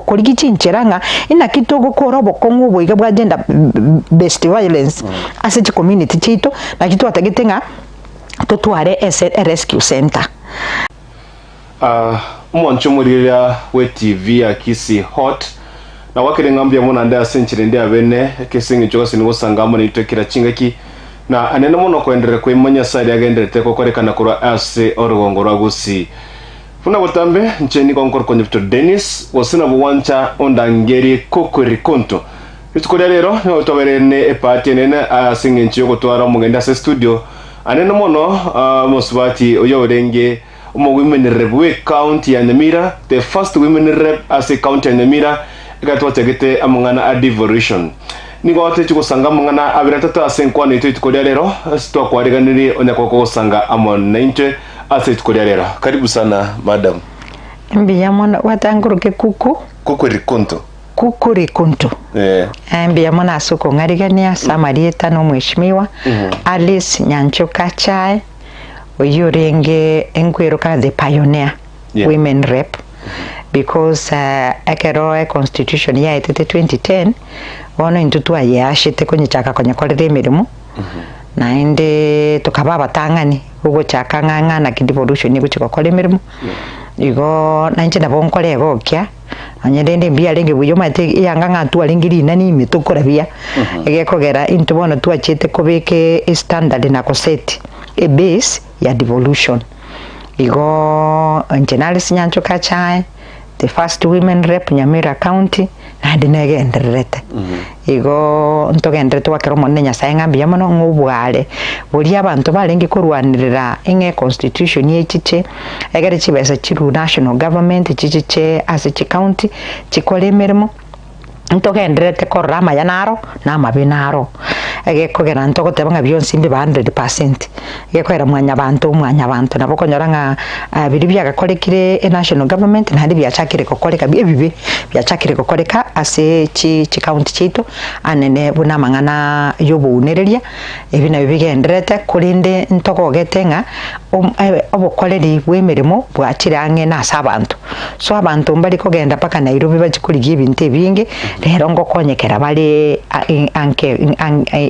koligi chincheranga ina kitogo korobo kongo boiga bwa gender based violence as a community chito na kitu atagetenga totware rescue center. Mwancho murira we TV akisi hot na wakire ngambia muna nda senchire ndia Bene kesingi choka sinigo sangamo ni twekira chingaki na anene muno kwendere kwimanya side agendere teko korekana kura ase orugongo rwagusi funa botambe ncheni konkor konyipto Dennis wasina buwancha ondangeri kokori konto bitukore rero no toberene epati nene asingi nchiyo kutwara mugenda se studio anene muno musubati oyorenge women rep we county ya Nyamira, the first women rep as a county ya Nyamira ikatwa tegete amangana a devolution nigo ate chuko sanga mangana abiratata asenkwana ito itukodia lero sitwa kwariganiri onyakoko sanga amon 90 ase itukodia lero. Karibu sana madam. Mbia mwana watanguruke kuku rikonto mbia mwana asuko ngarigania samarieta no mheshimiwa Alice Chae Igoro Enkwana the pioneer women rep because akero constitution ya itete 2010 ono intutua yashite kwenye chaka kwenye kolere mirimo na inde tukababa tangani ugo chaka nganga na kidevolution iko chiko kolere mirimo igo na nje nabo nkole gokya anyende mbia lenge buyo mate yanga ngatu alingiri nani mitokora bia egekogera into bono tuachite kobeke standard na koseti a base ya devolution igo Hon.Alice Chae the first women rep Nyamira county na dinege enderete igo ntogendere twakero monne Nyasaye ngambia mono ngubwale buri abantu balengi kurwanirira inge constitution yechiche egere chibesa chiru national government chichiche as a county chikole mirimo ntogendere te korama yanaro na mabinaro egekogera ntogotebanga byonsi mbi 100% egekwera mwanya bantu nabo konyoranga biri byagakorekire national government na handi byachakire kokoreka bibi byachakire kokoreka ase chi county chito anene buna mangana yobunereria ebina bigendrete kulinde ntogogetenga obokoleri bwemirimo bwachirange na sabantu so abantu mbali kogenda paka Nairobi bachikurigi ibintu bingi rero ngokonyekera bali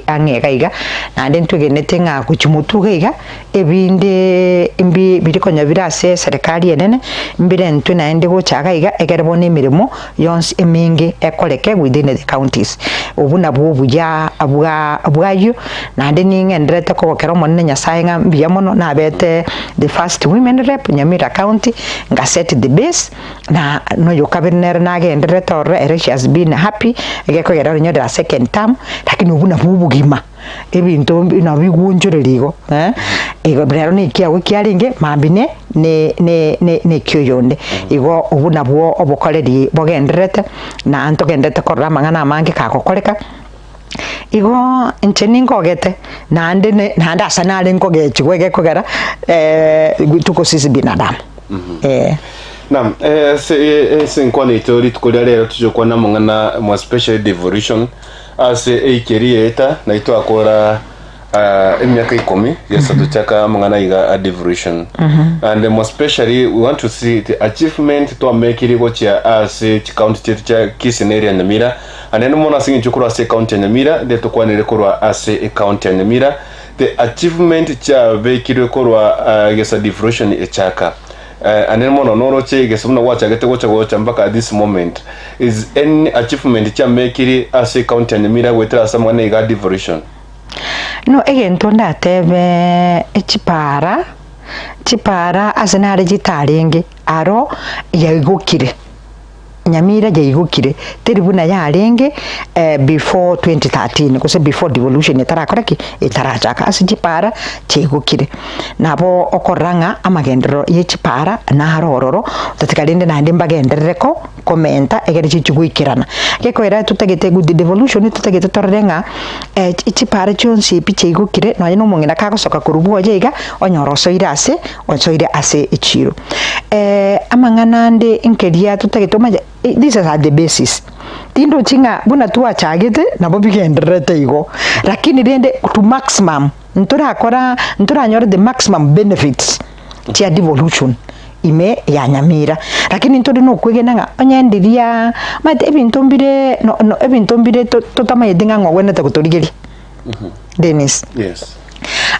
angegaiga na ndentu genetenga kuchimutugaiga ebinde imbi birikonya birase serikali yenene mbire ntu na ende gochagaiga egerebone mirimo yons emingi ekoleke within the counties obuna bwobuja abwayo na ndeninga ndrete ko kero monne Nyasaye ngambia mono na bete the first women rep Nyamira county nga set the base na no Oyokabire na agendrete or she has been happy egekogera nyoda second term lakini obuna bwobugima ebintu na bigunjuririgo ego brero ni kiawe kiaringe mambine ne kyoyonde igo obuna bwo obokoleri bogendrete na antogendete korama ngana mange kakokoreka igo ncheningo gete na nda sanale ngogechi wege kogera tuko sisi binadamu nam se Enkwana itori tukodia lero tujokwa na mangana mo special devolution ase eikerieta na ito akora emyaka 10 yesa tuchaka mangana iga devolution and more especially we want to see the achievement to make it gocha ase county chetu kiseneria Nyamira and then mona singi chukuru ase county Nyamira de tokwanire korwa ase county Nyamira the achievement cha vekire korwa yesa devolution echaka and then mono noro chege somna wacha gete gocha mpaka at this moment is any achievement cha make it as a county Nyamira wetra samane ga devolution no egento ndatebe chipara asenare gitaringe aro yaigukire Nyamira jaigukire teribuna yarenge before 2013 kose before devolution etarakoraki etarachaka asijipara chegukire nabo okoranga amagenderero yechipara na harororo tatikalinde na ndimba gendereko komenta egere chichugwikirana gekoera tutagete good devolution tutagete torrenga ichipara chonsi pichegukire no yino mungina kagosoka kurubu ojeiga onyoroso irase onsoire ase ichiro amangana nde inkeria tutagete maja this is at the basis tindo chinga buna tuwa chagete na bobi genderete igo lakini rende to maximum ntura nyora the maximum benefits tia devolution ime ya Nyamira lakini nturi no kwegenanga onyendiria mate ebintu mbire no ebintu mbire totamayedinga ngogwenete kutorigeria Dennis yes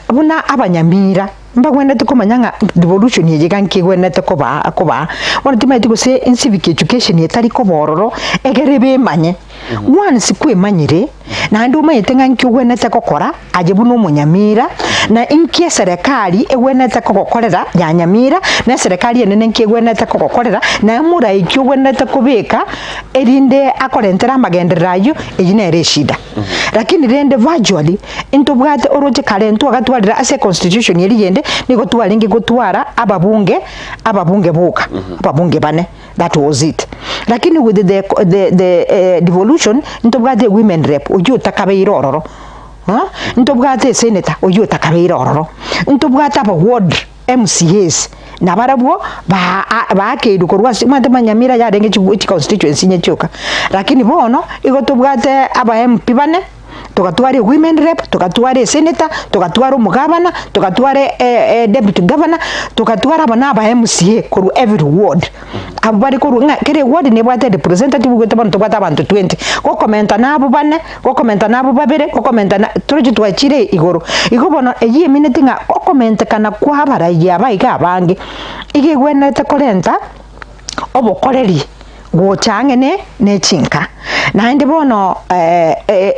abuna abanyamira mbagwenete kumanyanga devolution yega nkigwenete koba bona timaiti gose in civic education yetari kobororo egerebe manye once kwemanyire na ndu mayetenga nkigwenete kokora ajebu no munyamira na inkie serikali egwenete kokorera ya Nyamira na serikali enene nkigwenete kokorera na mura ikigwenete kubika erinde akorentera amagenderero ejine reshida lakini rende virtually into bwate oroje karentu agatwarira ase constitution yerigende niko twalingi gutwara ababunge buka ababunge bane that was it lakini with the devolution into bwate women rep uju takabeira ororo into bwate senator uju takabeira ororo into bwate aba ward MCAs na barabwo ba kedu korwa simate Nyamira ya renge chi constituency nyechoka lakini bono igo tubwate aba MP bane tukatware women rep tukatware senator tukatware mugabana tukatware deputy governor tukatwara bana ba MCA koru every ward abari koru kere ward ne bwate representative gute bantu bata abantu 20 ko komenta nabo bane ko komenta nabo babere ko komenta na turuji twachire igoro igobona eyi minute nga ko komenta kana kwa barayi abayiga abange igegwenete korenta obokoreri gochangene nechinka na ndi bono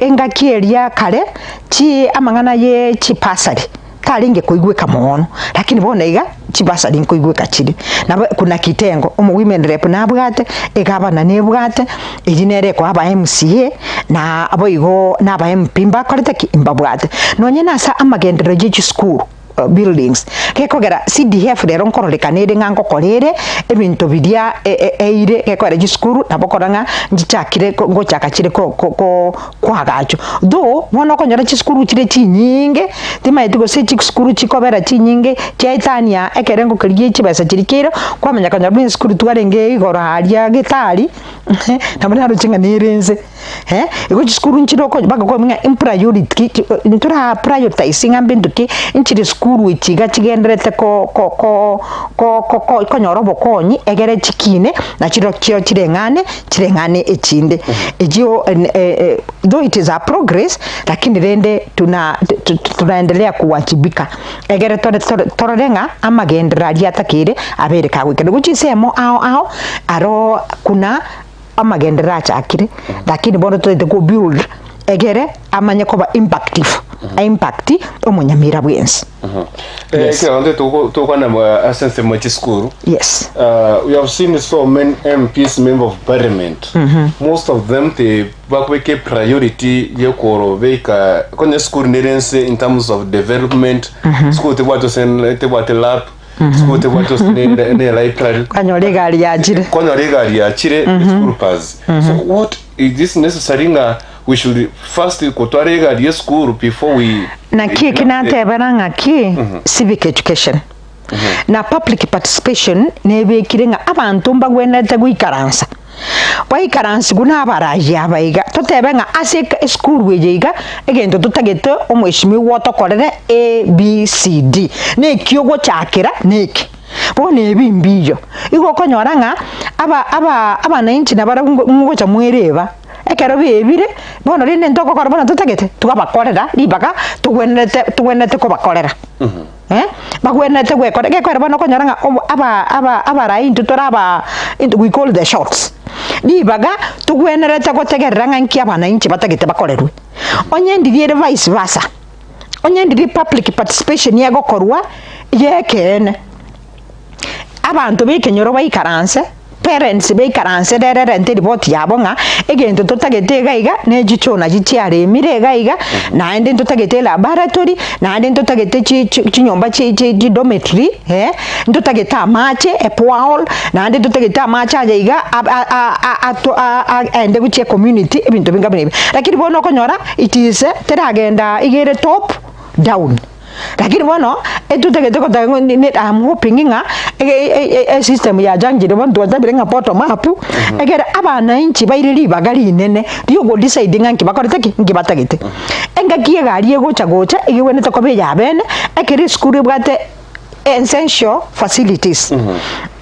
engakieria kale chi amangana ye chipasari talinge kuigweka muono lakini bona iga chibasari nkuigweka chiri na kuna kitengo women rep na bwate egabana ne bwate ejinere ko aba MCA na aboigo na aba MP mbakorete ki imbabwate nonye nasa amagenderero y'chi school buildings kekogera CDF rero nkororekanire ngango korere ebintu bidia eire kekore giskuru nabokoranga ngichakire ngo chakachire ko kwagacho do bono konyora giskuru chire chinyinge timaiti go se giskuru chikobera chinyinge chaitania ekerengo kiriye chibasa chirikiro kwamenya konyora bin skuru twarenge igoro haria gitari namana ruchinga nirenze ego giskuru nchiro ko baga ko mnya impriority ntura prioritizing ambinduki nchire skuru ichiga chigenderete ko nyorobo konyi egere chikine na chiro kyo chirengane echinde ejio though it is a progress lakini rende tunaendelea kuwajibika egere torenga amagenderero atakire abere kagwike guchisemo ao aro kuna amagenderero achakire lakini bono twete go build egere amanye koba impact omunyamira bwensi yes sense much school yes we have seen so many MPs member of parliament most of them they bakweke priority yekoro veka kwenye school nirense in terms of development school te watu lab school te watu ne library kanyore gari ya chire school pass so what is this necessary we should first kotwarega the school before we na kinateberanga civic education na public participation nebekirenga abantu mbagwenete guikaransa waikaransi guna abaraji abaiga totebenga ase school wejeiga egento tutagete omweshimi wotokorere ABCD ne kyogo chakira neki bone ebimbiyo igo konyoranga aba na inchi na bara ngocha mwereba ekero bebire bono rinde ntoko korabona tutagete tugabakorera libaga tugwenete ko bakorera bagwenete gwekora gekwera bono konyoranga aba rain tutoraba we call the shots libaga tugwenerete gotegerera nganki abana inchi batagete bakorerwe onyendirie vice versa onyendirie public participation yagokorwa yekene abantu bekenyoro baikaranse parents beikaranse rere nteri boti yabonga egento tutagete gaiga nejichona gichiare mire gaiga na ende tutagete laboratory na ende tutagete chinyomba chi dormitory tutagete amache epoal na ende tutagete amache ajaiga ende guchie community ebintu binga bine lakini bono konyora it is teragenda igere top down lakini bono etutagete ko I'm hoping nga system ya jangire bantu watabirenga bottom up egera abana inchi bairiri bagali nene rio go decide nganki bakorete ngibatagete enga kiega rie gocha igiwenete ko beya bene ekeri school bwate essential facilities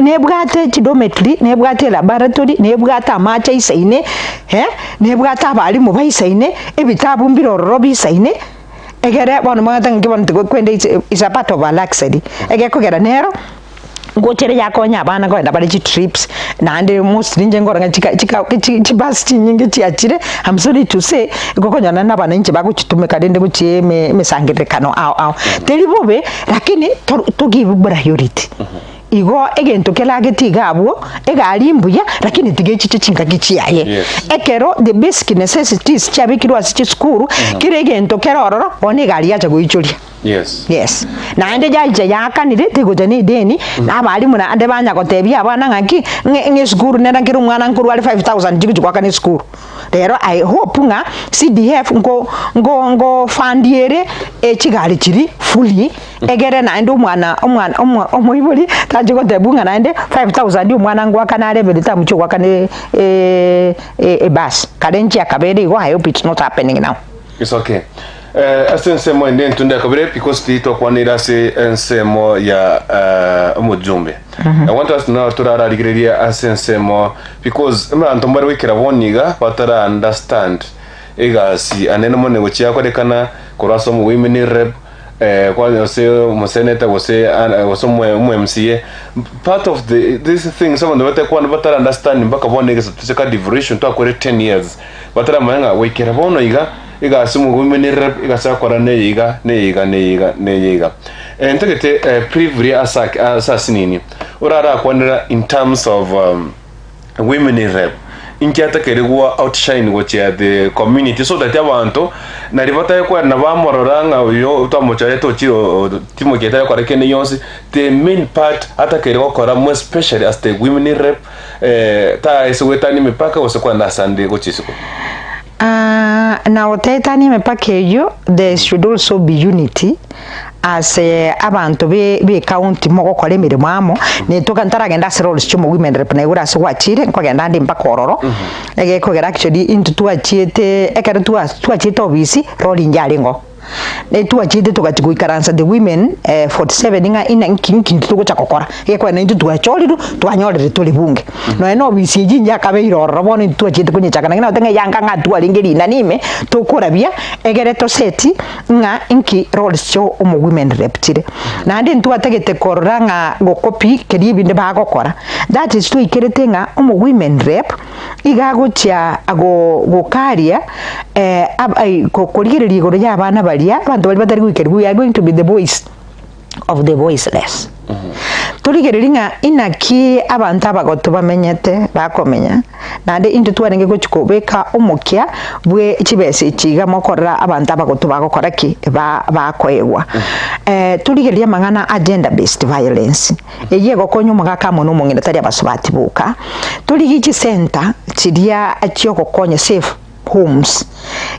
nebwate dormitory nebwate laboratory nebwate amacha isaine nebwate abalimu baisaine ebitabu mbirororo bisaine egere bono mwatanga kibona kwende is a part of a luxury egekogera nero ngotere yakonya abana kwenda bali trips nande mostly nje ngora chibasi nyingi chiachire. I'm sorry to say ikokonyana nabana nje bakuchitumeka dende kuchie mesangirekano au telibobe lakini to give priority igo egento kelageti gabo egalimbuya lakini tigechiche chinga gichiaye ekero the basic necessities chabikirwa asichi skuru kire egento kerororo one gali acha goichoria. Yes. Na ande jaje yakanire tegojani deni na bali muna ande banya gotebia abana ngaki nge skuru nenda ngiru mwana nkuru ali 5000 jigijwa kane skuru. Rero I hope nga CDF ngo fandiere echigali chiri fully egere na ande umwana omoibuli tajigo tebunga na ande 5000 umwana ngwa kana level tamucho kwa kane bus kadenchi akabere go. I hope it's not happening now. It's okay. Asensemo ende ntunda kabire because tito kwanira se ensemo ya omujumbe. I want us to know turara ligireria asensemo because antombare wekera boniga batara understand egasi anene mo negochia kodekana koraso mu women rep kwa se mo senator wose mo MCA part of this thing some of the batara understand mpaka boniga se diversion to akore 10 years batara manga wekera bono iga iga sumu women rep iga sakora neiga entagete privily assassinini urara kwanira in terms of women rep inkiata keregwa outshine gochia the community so that abantu na ribata yakwa na bamororanga yo utamocha yeto chiro timo keta yakwa rekene yonsi the main part ata keregwa kora more especially as the women rep ta eswetani mipaka osekwa na sande gochisiko. Na otetani mepaka eyo there should also be unity as abantu be county moko kole mirimo amo ne tokantara genda roles chumo women rep na igura swachire nkogenda ndi mpaka ororo ege kogera actually into tuachiete ekere tuachiete obisi role njalingo ne tuachiete tukachiguikaransa the women 47 nga ina nkinki tugocha kokora yekwa na into tuacholiru tuanyolere tuli bunge no eno obisi jinja kabeiro robone tuachiete kunyichaka na ngina tenga yanga ngatu alingeri na nime tukurabia egere to seti nga inki roles cho omo women rep tire na ndi ntuategete koranga gokopi kedibinde bagokora that is to ikerete nga omo women rep igagocha gokaria kokorigereria igoro ya bana balia bantu bali batari gwikeribu we are going to be the voice of the voiceless. Turigereringa inaki abantu abagoto bamenyete bakomenya nande into twarenge gochikobeka omokia bwe chibese chiga mokorera abantu abagoto bagokora ki bakoegwa turigeria mangana agenda based violence eyego konyo magaka mono mungina tari abasubati buka turigichi center chiria achioko konye safe homes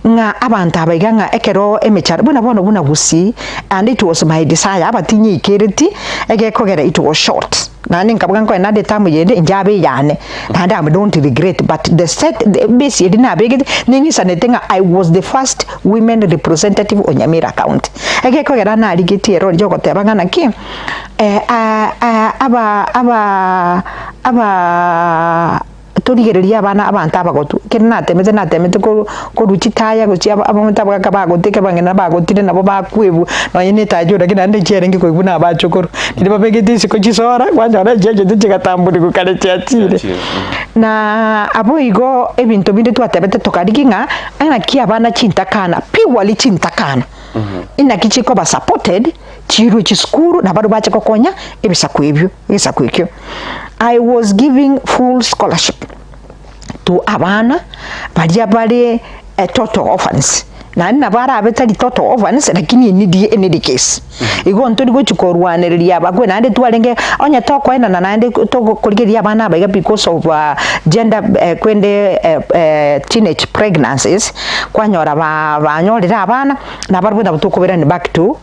nga abantu abaiganga ekero emechara buna busi and it was my desire abatinyi ikereti egekogera it was short nani nkabwanko na de time yende njabe yane and I don't regret but the set the base didn't beg ningi sanetenga I was the first women representative on Nyamira county egekogera na aligeti ero njoko tebangana ki aba turigereria abana abantu abagotu kirina temete ko ruchitaya guchi abantu abagoteke bangena bagotire nabo bakwebu no yene tajura kinande cherenge ko ibuna abachokoro ndiba begedisi ko chisora kwanja jeje tigatamburi ku kale cyatire na abo igo ebintu binde twatebete tokariginga ana ki abana chintakana piwali chintakana ina kichiko ba supported chiru chiskuru na bado bache kokonya ebisakwebyo ebisakwekyo. I was giving full scholarship to abana bali total orphans na nabara abetali total orphans lakini need case igo ntodi go chikorwanereria abagwe nande twalenge onya toko ena na nande toko kurigeria abana abaga because of gender kwende teenage pregnancies kwanyora banyorera abana na barwe ndabutokobera ni back to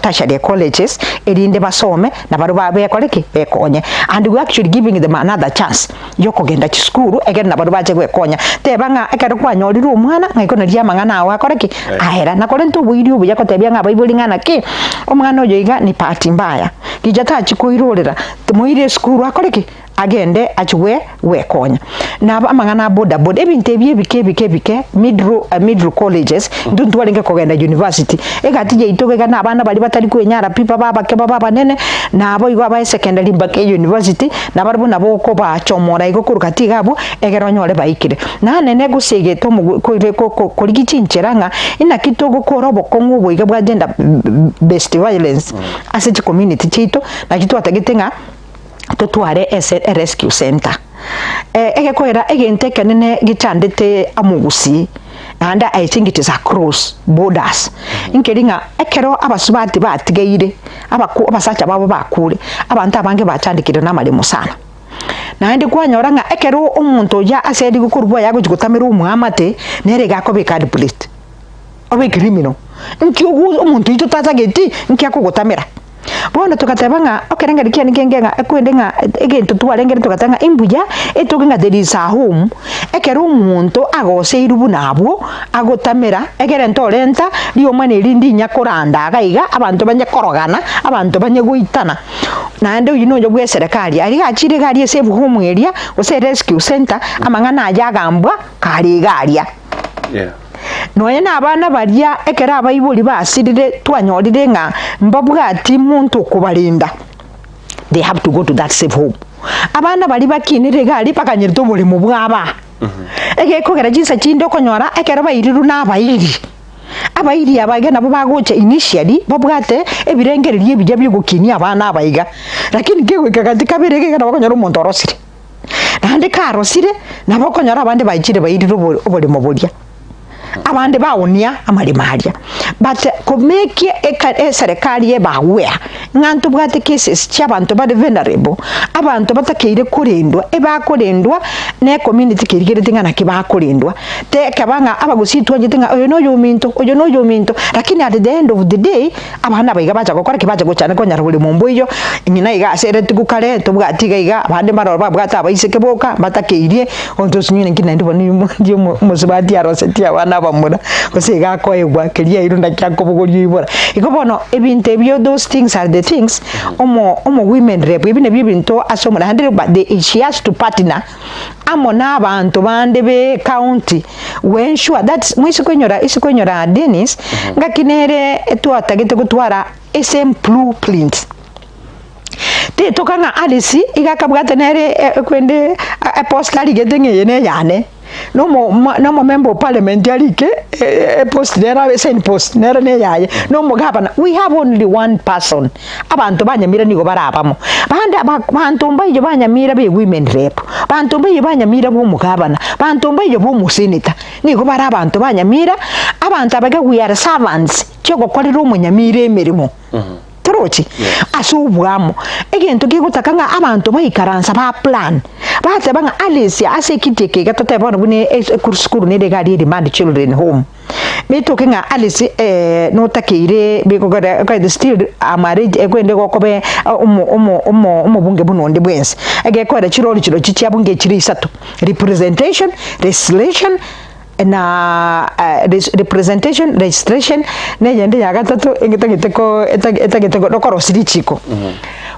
tertiary colleges erinde basome na baru bekoreki bekonye, and we actually giving them another chance yokogenda chi school egere na baru baje gwekonya tebanga ekero kwanyorira omwana ngaikona ria mangana awa koreki ahera na kore ntu bwiri ubu yakotebia nga baibuli ngana ki omwana oyo iga ni party mbaya kijata chikuirorera tumuire school akoreki agende achwe wekonya na amangana boda ebinte bike middle colleges nduntu walinge kogenda university egatije itogega na abana bali batali kwenyara pipa baba nene na abo igwa ba secondary mbake university na barbu nabo ko bachomora igo kurukati gabo egero nyore baikire na nene gusege to ko ligichincheranga ina kitogo korobo kongubo iga bwa gender based violence as a community chito na kitu atagetenga tutware a rescue center egekwera egenteke nene gichandete amugusi and I think it is across borders inkeringa ekero abasubati batigeire abasacha babo bakure abantu abange bachandikire namalemo sana na ndi kwanyoranga ekero omuntu ya asedi gukurwa yago gutamira umwamate nere gakobe card plate obe criminal nki omuntu itotazageti nki akugutamira bona tukatebanga okerenga dikiani kengenga ekwendenga egento tuwarengere tukatanga imbuja etokenga there is a home ekero omuntu agose irubu nabwo agotamera egere ntorenta rio mwana irindi nyakoranda agaiga abantu banyakorogana abantu banyeguitana na ndo yinonjo bwe serikali ari gachire gari ese home area ose rescue center amangana ajagambwa kali garia no yena abana baria ekera abayibuli basirire twanyorire nga mbabwati muntu kubalinda they have to go to that safe home abana bali bakinire gali pakanyirito buli mu bwaba egekogera jinsa chindo konyora ekera bayiriru nabayiri abayiri abage nabo bagoche initially babwate ebirengererie bijya byogukinia abana abayiga lakini kewe kakatika birege kana bakonyora umuntu orosire nande karosire nabo konyora abande bayikire bayiriru obuli mu bulya abande bawunia amalimaria but kumeki serikali ebawea ngantu bwate cases cy'abantu bari vulnerable abantu batakeire kurindwa ebakurindwa ne community kirigire tingana kibakurindwa te kabanga abagusitwa gitinga oyo no yuminto lakini at the end of the day abana bayiga bacha gukora kibacha gucane ko nyarubuli mumbu iyo nyina iga asere tukukare tubwatiga iga abande maroro babwata abayiseke boka batakeirie onto sinyine nkina ndibo ni musubati aroseti abana bamura kosiga ko egwa keria irunda kyako buguri ibora ikobono ebinte byo those things are the things omo women rep ibine bibinto asomura handire but she has to partner amona abantu bande be county when sure that isikonyora Dennis ngakinere etwatagete gutwara SM blueprint te tokanga Alice igakabwate nere kwende apostoli gedenge ne yane no mo member of parliament yarike post nera sign post nera ne yaye no mo gabana we have only one person abantu banyamira nigo barabamo bantu mbaye banyamira be women rep bantu mbaye banyamira bo mugabana bantu mbaye bo museneta nigo barabantu banyamira abantu abaga we are servants cyo gokorera umunyamira emirimo trochi asubwamo egento kigutakanga abantu bayikaransa ba plan bate banga Alice asekiteke gatote bona bune kurskuru ne degari demand children home me talking Alice no takeire bigogara still marriage ekwende gokobe bunge bunonde bwense egekora chiroli chiro chicyabunge chiri 3 representation legislation na representation registration neyende ya gatatu engitagiteko dokorosiri chiko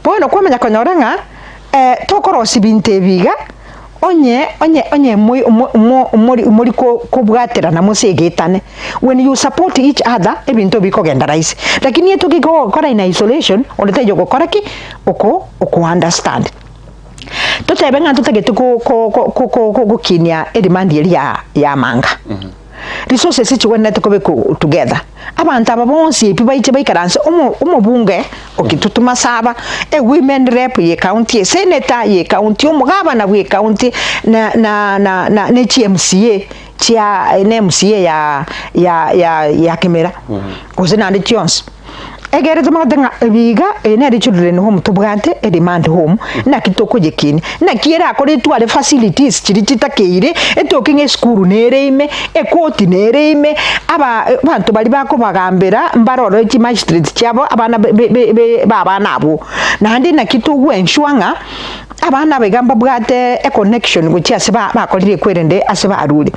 bono kwamenya konyoranga tokorosi binte biga onye muri kubwatera na musegetane when you support each other ebinto bikogenda rais lakini yetu kiko kora in isolation onete gukora ki uko understand totebenga tutagete ko kinia edimandi ya manga resources chiwene tukobe together abantu ababonsi epiba iche baikaranse umubunge okitutuma saba women rep ye county senator ye county umugabana we county na CMCA chia NMCA ya Kimera kozena ndi tions egere tamatenga biga ene children home tubwate e demand home na kitoko jekini na kiera kore twale facilities chiri chitakeire etokinge school nereime ekoti nereime aba bantu bali bako bagambera mbaroro chi magistrate cyabo abana baba nabo nandi na kitugu enshwanga abana begamba bwate a connection guchi asiba bakolire kwerende asiba aruli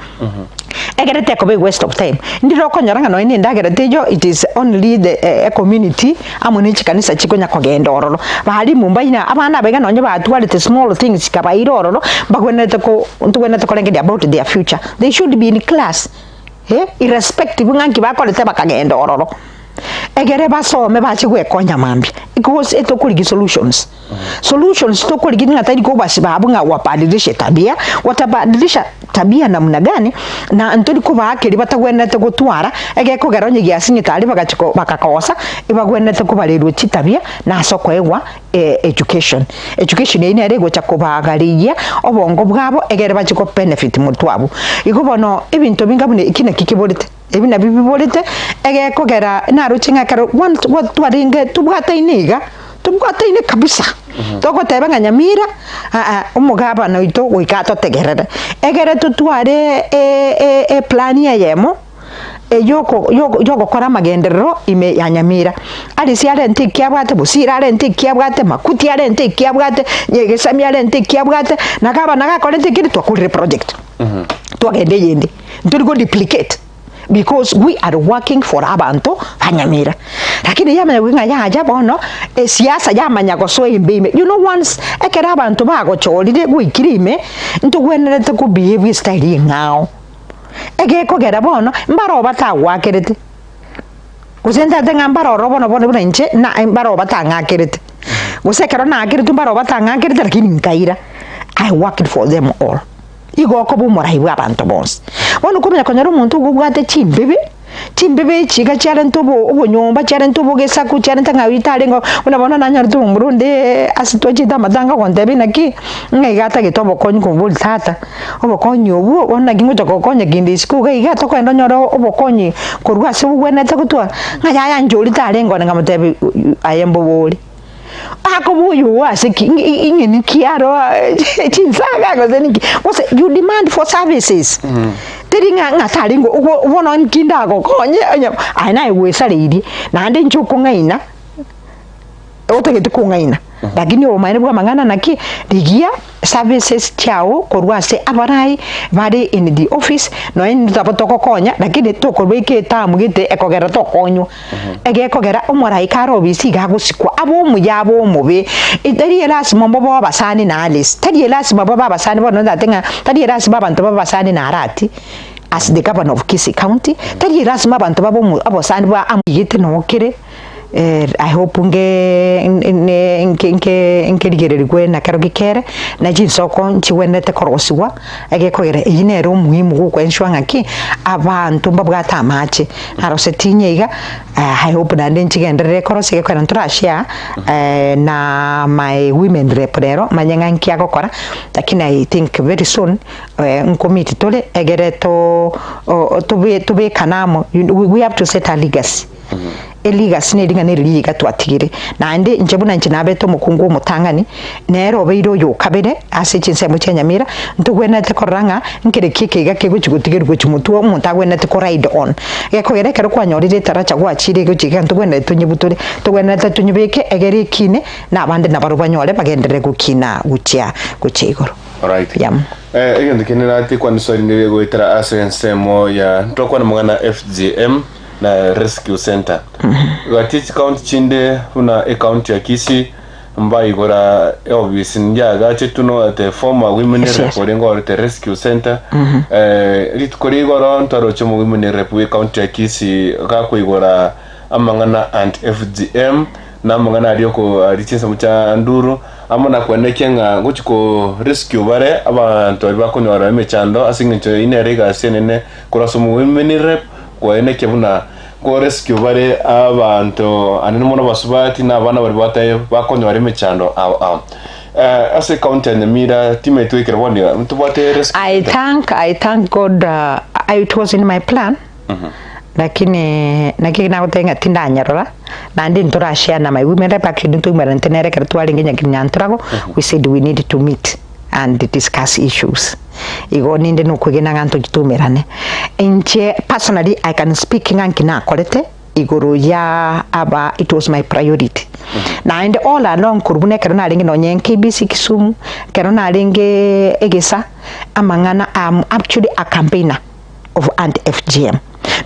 egere teko be waste of time ndiro konyaranga no ine ndagera tejo it is only the community amune chikanisa chikonya kogenda ororo bali mumbaina abana bega nonye batwalite small things kabairororo bagwenete ko ntugwenete ko lengedi about their future. They should be in class irrespective nganki bakolete bakagenda ororo egere basome bachigwe konya mambi because etokuligi solutions solutions tokuligi ngatari ko basibabu nga wapadilisha tabia watabadilisha tabia namna gani na ntoli ko bakeri batagwenete gutwara egeko garonye giasinye tali bagachiko bakakosa ibagwenete ko balero chitabia na soko ewa education ine arego chakobagariya obongo bwabo egere bachiko benefit mutwabo igubono ibintu bingabune ikina kikibolite ebina bibibolite egeko gera naruchinga karo what waringe tubwatainiga tubwataine kabisa toko tebanga Nyamira umugaba no ito wikato tegerere egere tutware plan yemo yoko kora amagenderero ime ya Nyamira ali si ale ntiki abwate busira ale ntiki abwate makuti ale ntiki abwate nyegesami ale ntiki abwate nakaba nakakole ntiki twakulire project twagende yende nturi go duplicate because we are working for abantu Nyamira lakini yamanya winga yaja bono siasa yamanya goso imbime you know once ekera abantu bago cholide gwikirime ntugwenete ku behave style ngao egeko gera bono mbaro batawakerete kusenda tenga mbaro robono bono nche na mbaro batangakerete gusekero na akirete mbaro batangakerete lakini nkaira I worked for them all igoko bumurahi bw'abantu bonse bono kumenya konyara umuntu gubwate chimbebe chiga cyane ntubo ubonyomba cyane ntubo gesaku cyane tanga witale ngo unabona nanyara tu Burundi asitoje damadanga kondebi naki ngigata gitobo konyi kubuli tata obokonyi ubu ona gingo tokokonye gindi siku gigata ko ndonyoro obokonyi kurwase ubwenete kutwa ngaya njoli tale ngo ngamutebi ayembo boli akobuyu wasiki ingeni kiaro chinsaga gozeniki was you demand for services teringa ngatalingo ubona nkinda ko konye aina iwesalidi nande nchuko ngaina otegete kungaina lakini omaine bwa mangana naki ligia services chao korwase abarai bari in the office no in tabotoko konya lakini tokorweke tamugite ekogera tokonyo egekogera omorai karo bisi gagusikwa abo muyabo mube itari elasi mombo babasani na Alice tari elasi baba babasani bono ndatenga tari elasi babantu babasani na Arati as the governor of Kisii County tari elasi babantu babo abosani bwa amuyite no kire I hope nke ligererwe na karo gikere na jinsoko nchiwenete korosiwa egekogera inero muhimu gukwenswa ngaki abantu mbabwata amache harosetinye iga I hope na nchigenderere korosige kwera nturashia na my women rep rero manyenga nkia gokora lakini I think very soon nkomiti tole egere to be kanamo we have to set a legacy eliga sinelinga neriliga twatigire nande njebuna njinabeto mukungu mutangani nero beiro Oyokabire ase chinsemo cha Nyamira ntugwenete koranga nkire kike guchigutigirwe guchumutuo muntagwenete ko ride on gekogere kero kwanyorire taracha gwachire guchiga ntugwenete tunyibutore tugwenete tunyibeke egere kine na abande nabarubanyore bagendere gukina guchia igoro. Alright. Yam. Iyo ndikenera ati kwa nisori ndiwe goitara ase nsemo ya ntokwa na mwana FGM na rescue center. Gatichi county chinde una account ya Kisii mba igora obviously njaga chetuno at former women reporting at rescue center. Litkori igora ntaro chomo women rep account ya Kisii kako igora amangana and FGM na amangana alioko lichensa mucha nduru amona kwenekenga nguchiko rescue bare abantu bakonyora emechando asingicho inerega senene kurasomo women rep kweneke buna ko rescue bare abantu anene mona basubati na abana bari bataye bakonyora emechando as a county in Nyamira team to ikirwani mtubate rescue. I thank God it was in my plan. lakini nakina gutenga tinda nyarora na ndi nturashare na my women rep actually ntumera ntenere kertwali ngenya kinyantrago we said we need to meet and discuss issues igo ninde nukugena ganto gitumerane enche personally I can speak ngankina korete igoro ya aba it was my priority and all along kurubune kerona lingi no nyen KBC Kisumu kerona lingi egesa amangana actually a campaigner of anti-FGM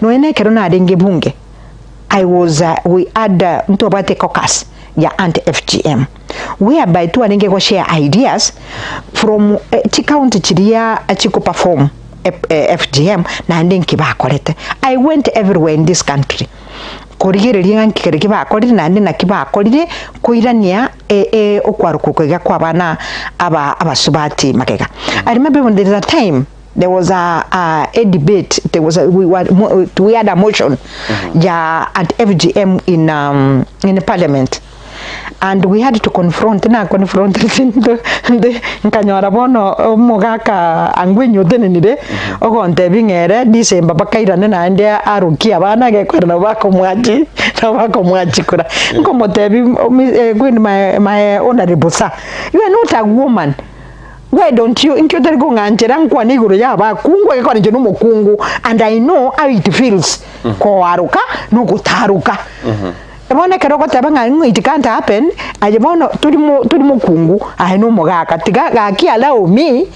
no ene kerona lingi bunge I was we had ntobate caucus ya anti-FGM whereby tu alingi go share ideas from county chiria chiko perform FGM na ndinki bakorete I went everywhere in this country korigereria nkikere kibakorire na ndi na kibakorire kuirania okwarukuko ga kwa bana abasubati makega I remember when there was a time there was a debate there was we had a motion ya at FGM in the parliament and we had to confront the nkanyora bono omugaka angwenyo denenire ogonte bingere December bakairane na ndi arukia bana gekwera bakomwaji na bakomwaji kura ngomotebi gwin my honorable sir you are not a woman. Why don't you inkyoteri gonganjera Enkwana iguru yaba kungu ekone je numukungu and I know how it feels ko aruka no gutaruka ebona keroko tabanga it can't happen ajebono tulimo kungu I know mogaka tiga gaki allow me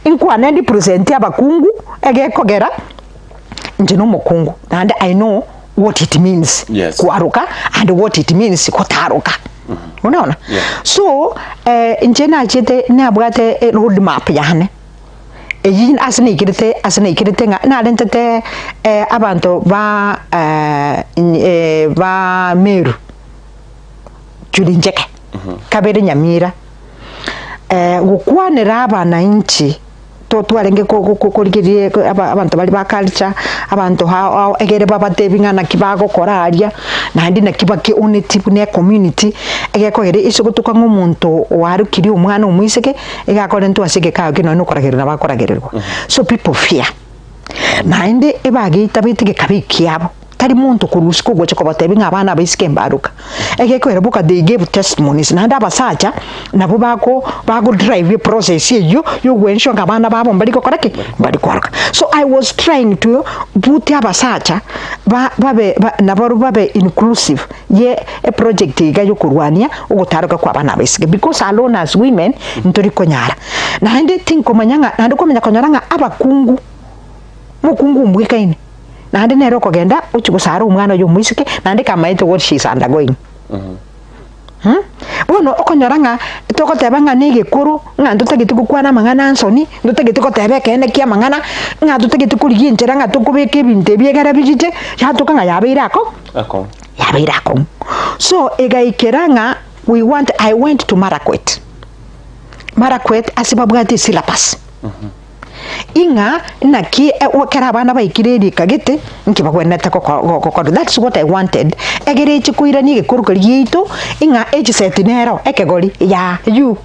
Enkwana ndi present abakungu egekogera nje numukungu and I know what it means kuaruka and what it means kutaruka. Unaona? So njena chete na bwate road map yane yin asne ikirete na lentete abantu ba Meru Julinjeke Kabere Nyamira gukwanira abana inchi totwarenge kokorigirie abantu bali ba culture abantu ha egere babatebinga na kibago koraria na ndi na kibake unity ne community egekogere isugutuka nk'umuntu warukiri umwana umwiseke egakore ntu asike kayo kino no koragerera bakoragererwa so people fear na ndi ebagita bitike kabiki abo tari muntu kurusiko goche ko batebinga abana abisike mbaruka egekogere buka they gave testimonies na ndaba sacha nabo bago drive process yo wensho ngabana babo mbaliko korake mbaliko koraka so I was trying to put abasacha babe inclusive ye a project igayo kurwania ugutaruka kwa bana abisike because alone as women ntori konyara na ndi tinko manyanga na ndiko menya konyaranga abakungu mukungu mbwikaine na ndi nero kogenda uchigusara umwana yo mwisike na ndi kamaito what she's undergoing bono okonyoranga tokotebanga nigikuru nga ntutegituku kwana mangana nsoni ntutegituko tebeke ene kia mangana nga ntutegituku liginjera nga tukubeke binte byegara bijije yatokanga yabeirako yabeirako so egaikeranga I went to Marakwet asibabwati syllabus inga naki wakera bana baikireri kagete nkibagweneta ko that's what I wanted egere chikuira ni gekurukari yito inga age set nero ekegori ya you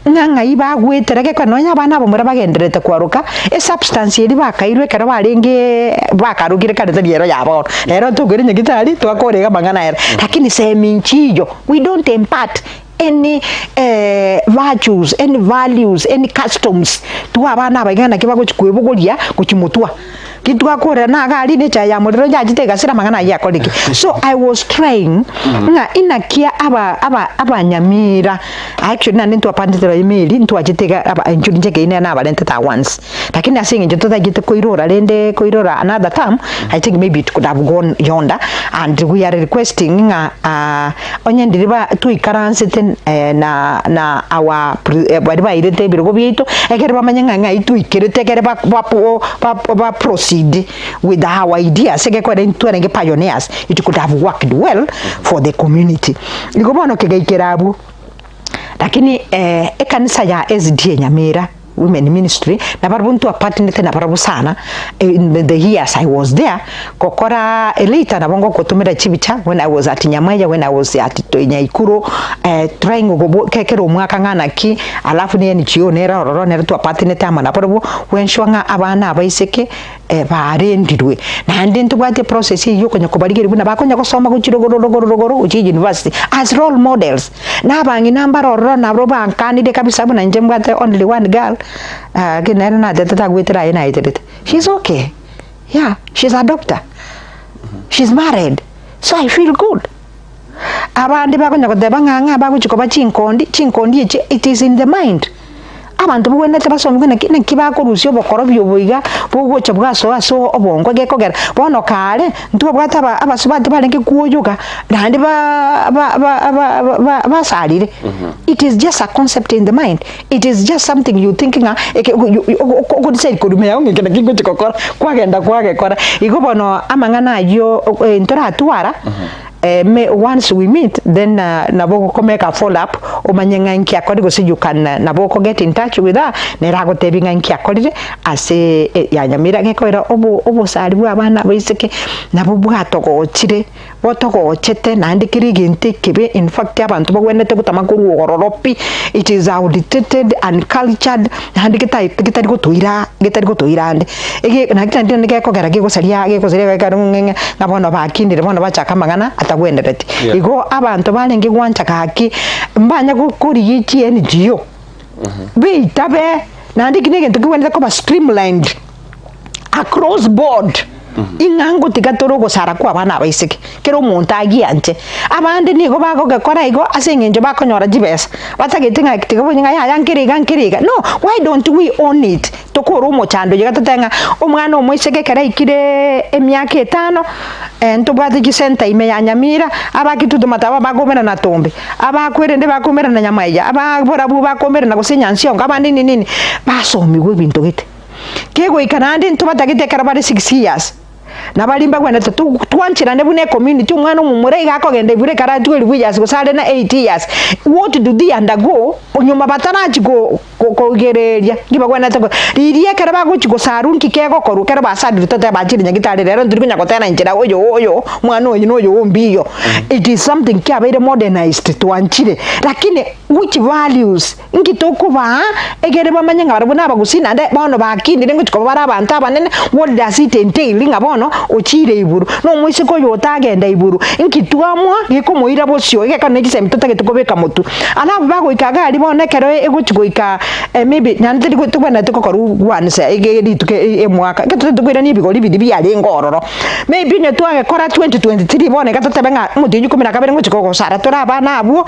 nga iba gweterege kwa nonya bana bomura bagenderete kwaruka substance iri bakairwe kara barenge bakarugire kare yero yabo rero tugere nyigitari twakorega mangana era lakini seminchiyo we don't impart any virtues, any values, any customs tu abana bagana kibago chikwebugoria kuchimutwa kitwa kore na gali ne cha ya muriro jajitega sira mangana ya koliki so I was trying nga inakia aba Nyamira actually na ntu apanditira email ntu ajitega aba Julinjeke ine na balente ta once lakini asinge njoto tajite koirora another time I think maybe it could have gone yonder and we are requesting nga onyendiriba tu ikaranse na our bari bairete birogo bito egere bamanyanga nga itu ikirete egere ba proceed with our ideas egekore ntwere nge pioneers it could have worked well for the community ikobono kegeikerabu lakini ekanisa ya SDA Nyamira women ministry na barbuntu apartment na barabu sana in the years I was there kokora later na bongo kutumira chibicha when I was at Nyamaya when I was at Nyaikuru trying go kekero mwaka ngana ki alafu ni chionera ororo nera tu apartment ama na barabu wenshwanga abana abaiseke barendirwe nandi ntubwate process yo konya kubarigeri buna bakonya gusoma gukirogorogorogoro uchi university as role models nabangi nambaroro nabro bankanide kabisa buna nje mbwate only one girl kinera na tata gwetera United. She's okay. Yeah, she's a doctor. She's married. So I feel good. Abandi bakonya kodeba nganga bakuchikoba chinkondi it is in the mind. Abantu bwene tabasomwe ne kibako rusyo bokoro byobuiga bwogocha bwaso aso obongo gekogera bono kale ntuba bwataba abasubati balenge kuoyoga nandi basalire. It is just a concept in the mind. It is just something you thinking could say kurumeya ngekena kingo chikokora kwagenda kwagekora igobono amangana yo ntora tuara. Once we meet, then naboko make a follow up. Omanyenga inki akori so you can naboko get in touch with her. Nerago tebinga inki akori ase ya Nyamira ngekoira obo sari abana biseke nabubu atoko chire botoko chete nandikiri ginte kebe. In fact abantu bagwene tegutamakuru ororopi. It is outdated and cultured handikita gitari gotoira ande ege nakitandi ngeko garage saria garunga ngabono bakindire bono bachaka magana atagwenderete igo abantu balenge gwanchaka haki mbanya gukuri yichi NGO bitabe nandikine ntukwenda ko ba streamlined across board. Ingango tigatorogo sara kwa bana baisike kero muntu agiante abandi nigo bago gakora igo asengenje bakonyora jibesa batagetinga kitigo nyinga yankiriga no, why don't we own it tokoro mo chando yigatatenga omwana omwiseke kera ikire emyaka 5 ntubwate gisenta ime ya Nyamira abakitudo mataba bagomera na tombe abakwere bakomera na Nyamaya ababora bakomera na gusenyansio ngabandi nini basomiwe bintu gite kego ikanandi ntubatagite karabari 6 years nabalimba kwenda twanchira nebune community umwana umumure gakogenda ibure kara 12 years gusale na 8 years. What do they undergo onyuma batanachi go kogereria ngiba kwenda to ririe kara baguchi go sarunki kego koru kara basadi tote bachiri nyagitare rero ndiri kunyakotena injira oyo mwana oyo noyo ombiyo. It is something kyabaire modernized twanchire lakini which values ngitokuba egere bamanyanga barabona bagusina nde bono bakindire ngutiko barabanta abanene. What does it entail ngabono ochire iburu no mwisiko yotagenda iburu nkitwamwa gikomoira bosyo gekana gisemito tagetokobeka mutu ana bago ikagari bonekero egochigoika maybe nantiri gutubana tukokoru wanse egedituke emwaka gatutukwira ni bigori bidi byali ngororo maybe ne twage kora 2023 bone gatotebenga mutinyu kumira kabere ngochikoko sara tora abana abo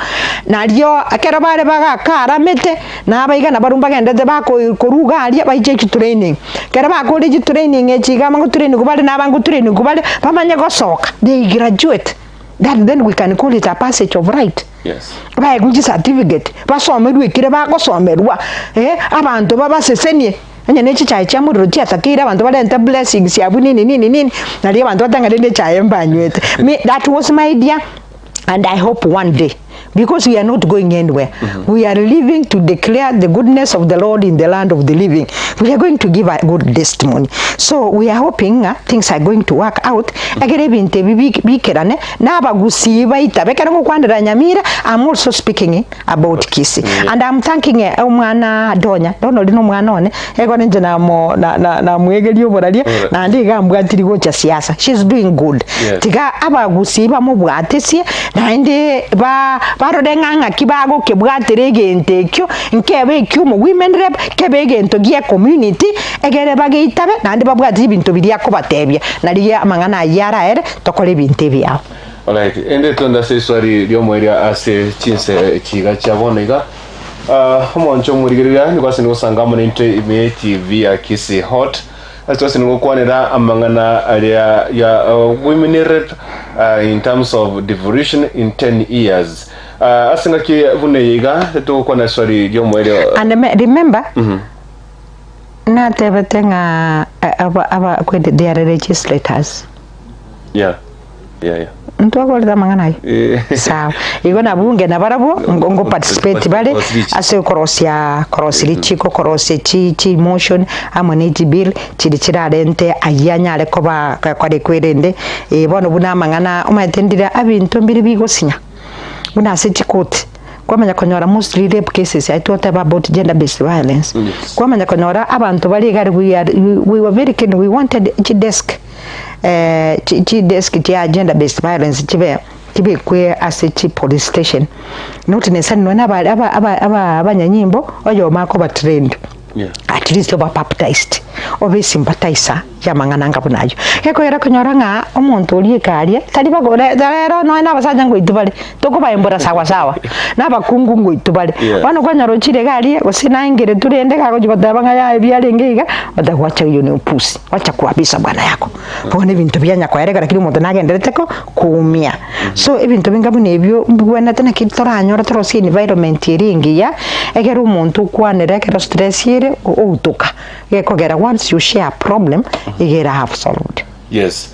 nalyo akero bare bagakara mete nabaigana barumba gendete bako koruga ali abaije training kera bako ri training echiga mangu training kubali nabangu training kubali bamanye gosoka they graduate that then we can call it a passage of right. Yes. Ba guji certificate basomerwe kire bagosomerwa abantu babasesenie anya nechi chai cha muriro chiatakira abantu balenta blessings ya bunini nini nali abantu batanga dende chai mbanywete. That was my idea and I hope one day, because we are not going anywhere. We are living to declare the goodness of the Lord in the land of the living. We are going to give a good testimony. So we are hoping things are going to work out. I'm also speaking about Kisi. And I'm thanking Omwana Donya. Don't know Mwana. She's doing good. Tiga abagusiba mu bwatesi nande barodenganga kibago kebwaterege ntekyo nkebe kyumo women rep kebege ntogiye community egere bagitabe nande babwati ibintu biri yakobatebya naliye amangana yara ere tokole bintu byao. Alright, ende tonda se swari lyo mweria ase chinse kiga chabonega omoncho murigirira ni kwase ngosanga mu nte ime TV ya Kisi Hot. Atwase ngokwanira amangana area ya women rep in terms of devolution in 10 years. Asinga ki vuneyiga to kwana swari lyo mweria. And remember na tebetenga aba kwede they are legislators. Yeah. Ntwakolera mangana sawa igona bunge nabarabo ngo participate bale ase korosya chiko korose chi motion amoneti bill chiri chirarente ayanya areko ba kware kwerende bono buna mangana umatendira abintu mbiri bigosinya buna se chikoti kwa manya konyora mostly rape cases I thought about gender based violence kwa manya konyora abantu bali gari we were very keen we wanted desk ya gender based violence tibe kwe as a police station not necessarily aba abanyanyimbo oyo mako ba trained at least oba baptized oba sympathizer yamangana ngabunayo keko era konyora nga omuntu oli ekalie tali bagore rero no ina basanja ngo itubale tokuba embora sawa nabakungu ngo itubale bano kwanyaro chire gali gusina ingire turende kako jibatabanga ya byalengiga badagwacha iyo ne upusi wacha kuabisa bwana yako bone bintu byanya kwa erega lakini umuntu nagendereteko kuumia so ibintu bingabune ebyo mbwana tena kitoranyora torosi environment iringi ya egera umuntu kwanera egera stress yire outuka gekogera once you share a problem igera have solved. Yes.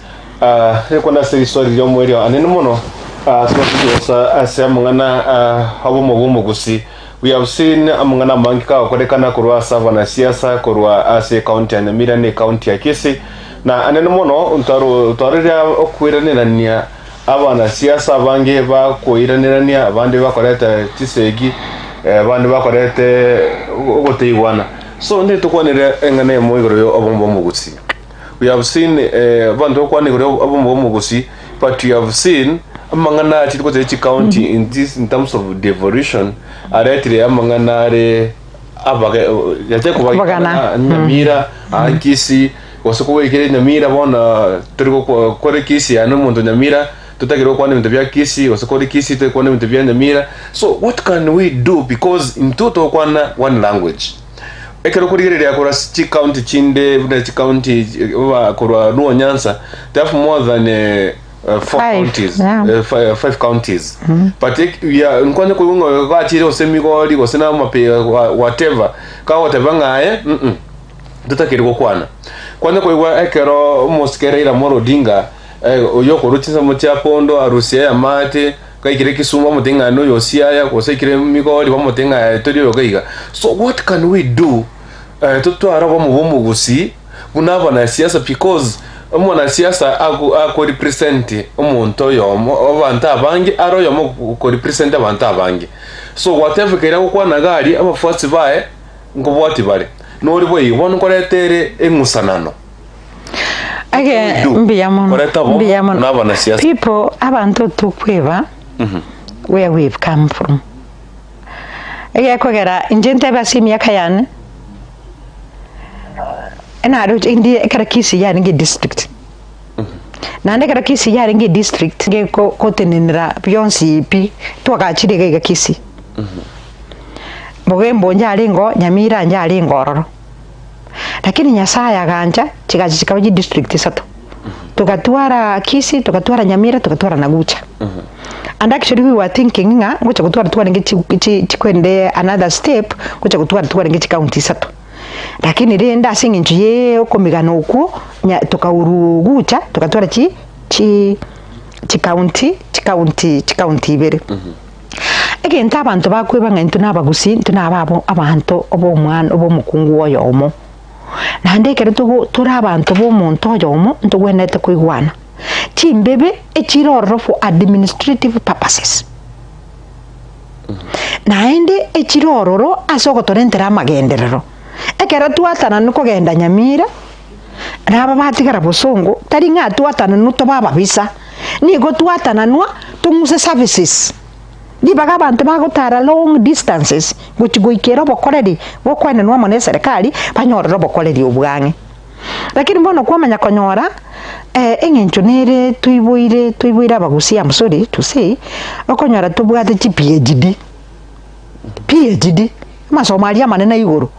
Enkwana se story yo mwero anene mono so ase mungana abomogumo gusi we have seen amungana mangika okorekana kurwa sava na siasa kurwa ase county ya Nyamira ne county ya Kisii na anene mono utarira okwiranirania abana siasa bange ba koiranirania abandi bakoreta tisegi abandi bakorete ogoteigwana so ndi tukwanire engane moigoro yo abombo gusi. We have seen bantu kwanigoro abombo gusi but you have seen amangana chitiko techi county in terms of devolution aretire amangana are abaga yateko bagana Nyamira Kisii wasoko ikere Nyamira bona turiko kore Kisii ano muntu Nyamira tutagiro kwane bintu bya Kisii wasoko Kisii to kwane bintu bya Nyamira so what can we do because in total kwana one language ekero kurigirira akora chi county chinde bune chi county akora no Nyanza they have more than five counties but nkwane kuunga gachire osemigoli gosena mape whatever ka whatever ngaye tutakiriko kwana kwa ekero moskereira moro dinga oyoko ruchisa mochapondo arusia ya mate kaikire Kisumu mutenga no yosiaya kosekire migoli bamutenga toriyo kaiga so what can we do tutwara kwa mubomu gusi bunaba na siasa because umwana siasa ako represent umuntu yomo abantu abangi aro yomo ko represent abantu abangi so whatever kera ko kwana gari abafuasi bae ngo bwati bare no ribo yibona ko retere engusanano again mbiyamo people abantu tukweba where we've come from ege kogera injente basimi yakayane ena ro indi ekara Kisii ya nge district nande kara Kisii ya nge district nge ko tenenera byonsi pi twakachire ga Kisii bogembo njalingo Nyamira njalingo ororo lakini Nyasaya ganja chikaji district sato tukatwara Kisii tukatwara Nyamira tukatwara Nagucha and actually we were thinking nga ngocha kutwara nge chikwende another step ngocha kutwara nge county sato lakini renda singinju ye okomigano uku tukaurugucha tukatwara chi county ibere again abantu bakweba nga ntuna abagusi ntuna ababo abantu obomwana obomukungu oyomo nande kere turi abantu bomuntu oyomo ntugwenete kuigwana chimbebe echirororo for administrative purposes naende echirororo asogotorentera amagenderero ekera twatana nuko genda Nyamira naba batigara bosongo tari nga twatana nuto baba bisa nigo twatana nwa tumuse services dibaga abantu bagutara long distances guchigoikera bokoreri bokwana nwa mone serikali banyorero bokoreri obwange lakini mbono kwamanya konyora engencho nere tuiboire abagusi I'm sorry to say okonyora tubwate chi PhD masomo ali manene iguru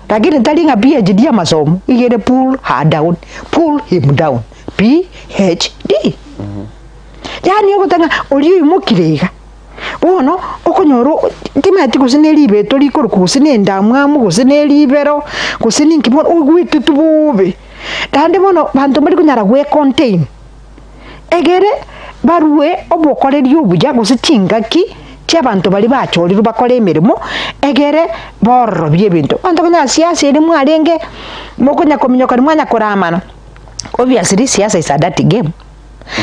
lakini talinga PhD ya masomo igere pull her down pull him down PhD yani yokotanga oli imukirega bono okonyoro timati kusinelibe tolikoro kusinenda mwamu kusinelibero kusininkibono ugwitu tubube tande bono bantu bali kunyara gwe contain egere baruwe obokoreri obuja gusitingaki abantu bali bacholi rubakole emirimo egere borro byebintu bantu kunya siasa eri mwalenge mokunya kominyoka mwanya koramana obviously siasa is a dirty game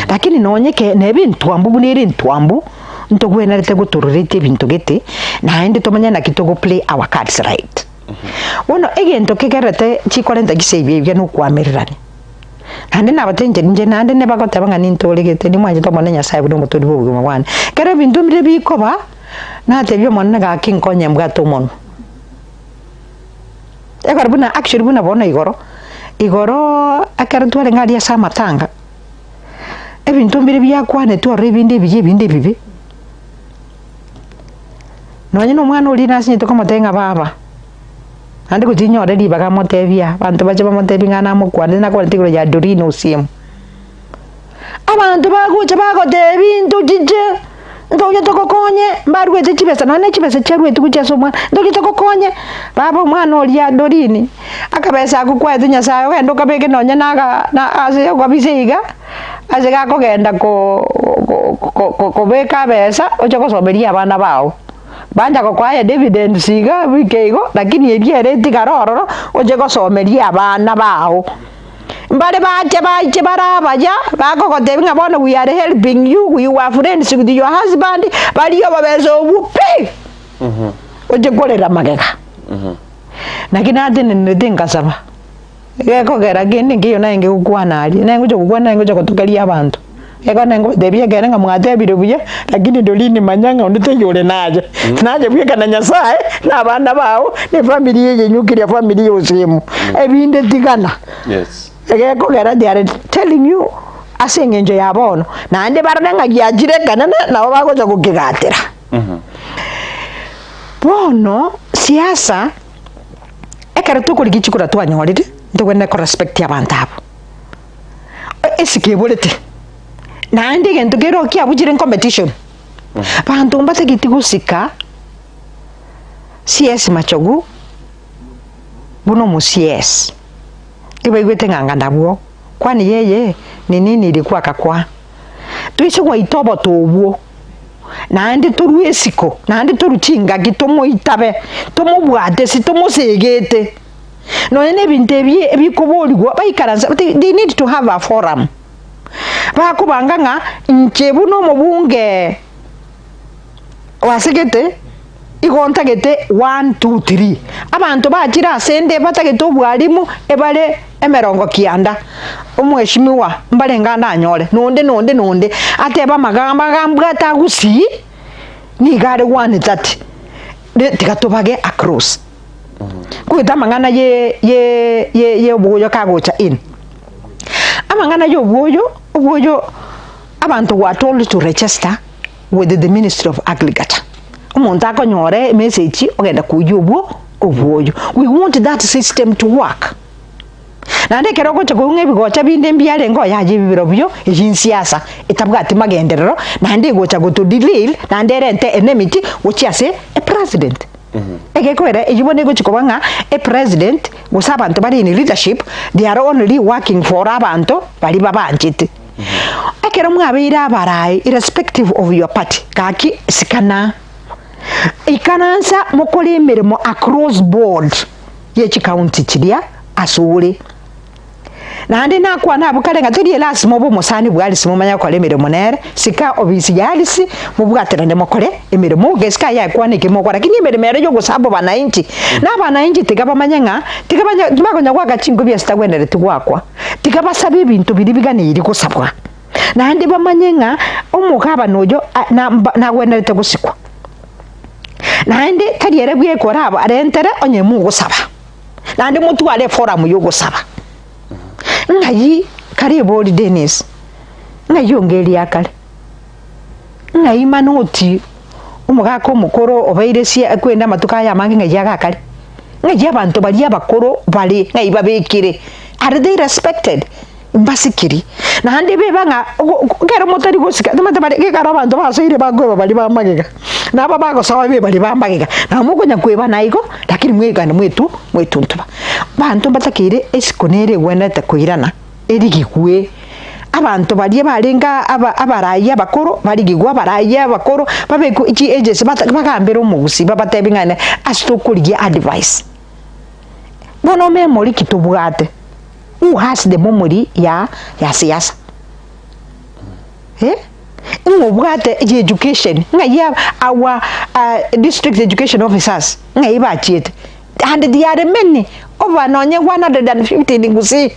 lakini nonyeke nebintu ambu buniri ntwambu ntogwenerete gutururite bintu gete na ende tomanya na kitogo play our cards right wono egento kigerete chikorenta gisebye no kwamerirani ande nabatenje nje nande ne bagotabanga nintolegete ni mwanje tomona nyasaye buno mutodi bwo mwana kare bintu mbire bikoba na tebyo monna ga kinkonye mbwato mono ekar buna actually buna bona igoro akaratwale ngari ya samatanga ebintu mbire byakwane to rebinde bibi nonye no mwana uri nasinye to komatenga baba ande kutinyore libaga motebia bantu baje bamotebi ngana mukwane na kwa ntikiro ya dorino usiemu abantu baguche bagote bintu jije ndoje tokokonye mbarwe chibesa none chibesa charwe tukucheso mwana ndoje tokokonye baba mwana uri ya dorini akabesa akukwaze nyasayo wendo kabeke nonye na ase kwabisiga ase gakogenda ko beka besa ocho kosomeria abana bao banja kokwaya dividend siga wikeigo lakini ebyere tigarororo oje kosomeria abana bao mbale bache barabaja bakogotebi ngabona we are helping you, we are friends with your husband baliyo babezo obupi oje kolera magega nakina atene ndinga saba yeko gera gene ngiyo nange kukwana ali nange ujo kukwana nange ujo kotukalia abantu yeko nange debye gera ngamwatebire buye lakini dolini manyanga onditeyore naje bye kana nyasaye nabana bawo ne family ye nyukira family yosimu ebinde tigana yes yeko gera they are telling you asengenje yabono nande barananga gyajire kana nabo bagoza kukigatira bono siasa ekarato kuri gichikura twanyorire ndogwene ko respect y'abantu abo esikebulete nande gento gero kyabugire competition bantu mbate gitigusika CS machogu buno mu CS ibegwete nganganda bwo kwani yeye ni nini ilikuwa kakwa tuicho kwa itobo tobuo nande turu esiko nande turu chinga gitomo itabe tomo bwate sitomo segete no ene bintebye ebikobolwa bayikaranza they need to have a forum bakubanga nga nchebu no mubunge wasegete igontagete 1 2 3 abantu bakira sende batagete obwalimu ebale emerongo kianda omweshimiwa mbale ngana anyole nonde ateba magamba tagusi ni gare 130 tikatobage across kuita mangana ye obuyo kagocha in amangana yo obuyo abantu were told to register with the Ministry of Agriculture umuntu akonyore message ogenda kujubu obuyo we want that system to work nande keroko chakunge bigocha binde mbyale ngo yaje bibiro byo ejinsiasa itabwati magenderero nande gocha goto delay nande rente enmity uchiase a president ege kwere ejibone go chikobanga a president gusabantu bari in leadership they are only working for abantu bali babanjite akero mwabira barai irrespective of your party kaki sikana ikanansa mukole emirimo across board ye county chilia asule nande nakwa nabukale ngatuli elasimo bo musani bwali simumanya kwa emirimo nere sika obisi yalisi mubwaterane mukole emirimo geska yakwane kimokora kini emirimo yo gusabo banainchi nabanainchi tigabamanyanga tigabanya tumakonya kwa gachingo bya stagwenere tigwakwa tigabasabe ibintu biribigane iri kusabwa nande bamanyenga umukaba nojo na gwenere gusikwa nande kariere bwekora abo arentere onye mu gusaba nande mutu ale forum yo gusaba ngayi kari body Dennis ngayi ongeri akale ngayi manoti umugako mukoro obairesi akwenda matuka ya mangi ngayi akale ngayi abantu bali abakoro bali ngayi babekire are they respected mbasikiri nande bebanga ngero motari gusika tamata ke karabantu basoire bagwe bali bamagega naba bago sawa be bali bamagega na mukonya kweba naiko lakini mwegana mwetuntuba bantu batakire esikonere weneta kuirana erigikwe abantu bali balenga abarayi abakoro bali gigwa barayi abakoro babeko iki agency bakambera umugusi babatebingane asitokuliye advice bono memory kitubwate who has the memory ya siasa ngobwate education ngaya our district education officers ngai bachiete and there are many over nonye 150 ningusi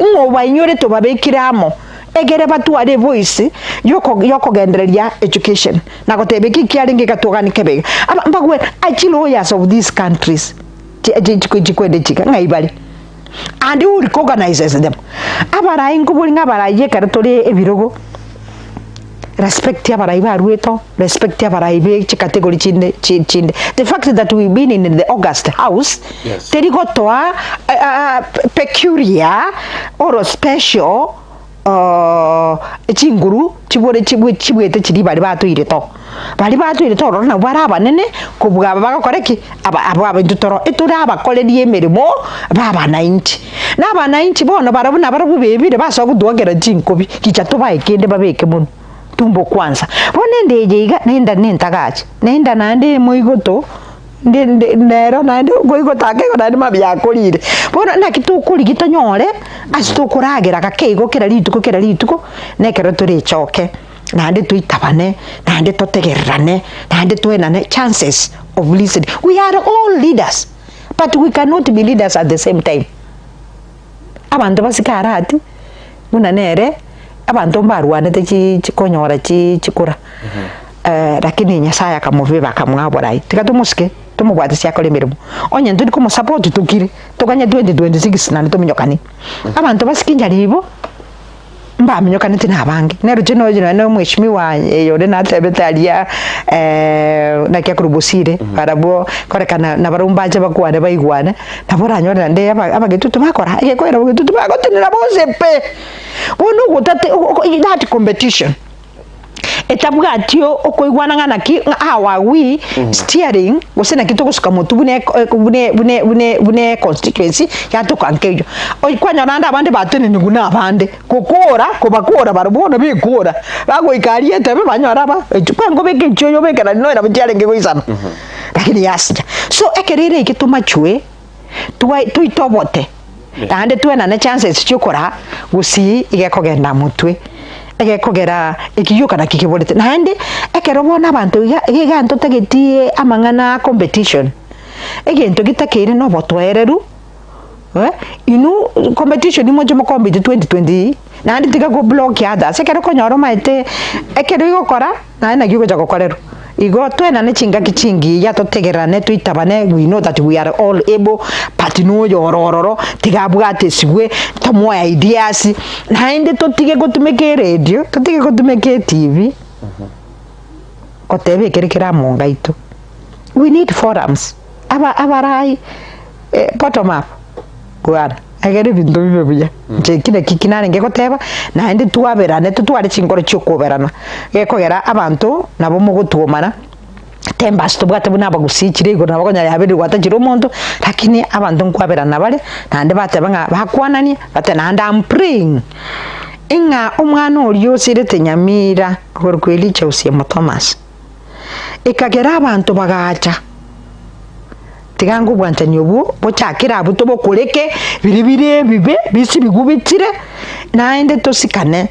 ngoba inyore to babekiramo egere batware voice yoko gendereria education na gotebeki kiaringe katogani kebega ambagwe lawyers of these countries chikwende chika ngaibali and who recognizes them abara ingubuli ngabara yekaratori ebirogo respect abara ibarueto respect abara ibe category chinde the fact that we've been in the August house terigotoa peculiar or special chinguru chibwete chiri bari batuire to rona baraba nene kubwa bagakoreki aba ndutoro etura abakorerie emirimo baba 90 naba 90 bono barabuna bebire baso gudwogera jinkobi kicha tubaikende babeke muno tumbo kwanza bonende yeiga nenda gacha nenda nande muigoto nero nande goigotake nande mabyakorire bono nakitukuri gitonyore asitukuragira gakeigo kira rituko nekero turi choke nande tuitabane nande totegerane nande tuenane chances of listening. We are all leaders, but we cannot be leaders at the same time. Abantu basikarati munanere abantu mbarwane chikonyora chikura lakini Nyasaye akamuviba akamwabora tikatumuske tumugwate cyakole mirimo onye nduri ko support tukire tuganye 2026 nani tuminyokani abantu basikinjaribo mbamenyokani tina abange nero jeno no mweshimiwa yode natebetalia na kyakurubusire barabo korekana na barumbaje bakwane baigwane naboranyora nde abagetutu bakora yekwera bagetutu bagotenera bose pe bono gutate that competition etabwatio okoigwana ngana ki awawi steering gosena kitokusuka mutu bune constituency yatukankeyo oikwanya nanda abandi batene niguna abandi kubakora barubona bikora bagoikarie tebe banyora ba echupango bekecho yo bekana no era butiarenge goisana lakini yasja so ekerere ikituma chwe tuitobote ande tuena na chances chukora gusi igekogenda mutwe egekogera ikiyuka na kikibolete nande ekerobona abantu iganto tegetie amangana competition egento gitakere no botwereru inu competition imoje mo compete 2020 nande tiga go block yada sekero konyoro maite ekero igokora na gigo jago korero igo twena ne chinga kichingi ya totegerane tuitabane we know that we are all able but no yorororo tigabwate sigwe tomo ideas na inde totige gotumeke radio totige gotumeke TV kotebe kerekera mongaito we need forums abarai bottom up gwara agere bintu bibebuya kine kikinane ngekoteba na inde tuaberane tutware chingoro cyokoberana gekogera abantu nabo mugutumana tembas tubwate buna bagusikire igona bagonya yabiri gwatakira umuntu lakini abantu nkwaberana bale nande batebanga bakwanani batenanda am praying inga umwana oliyo sirete Nyamira gorkweli Chausie Thomas ikagera abantu bagacha tigango bwantanyobu bochakira abuto bokureke biribire bibe bisi bigubitire naende tosikane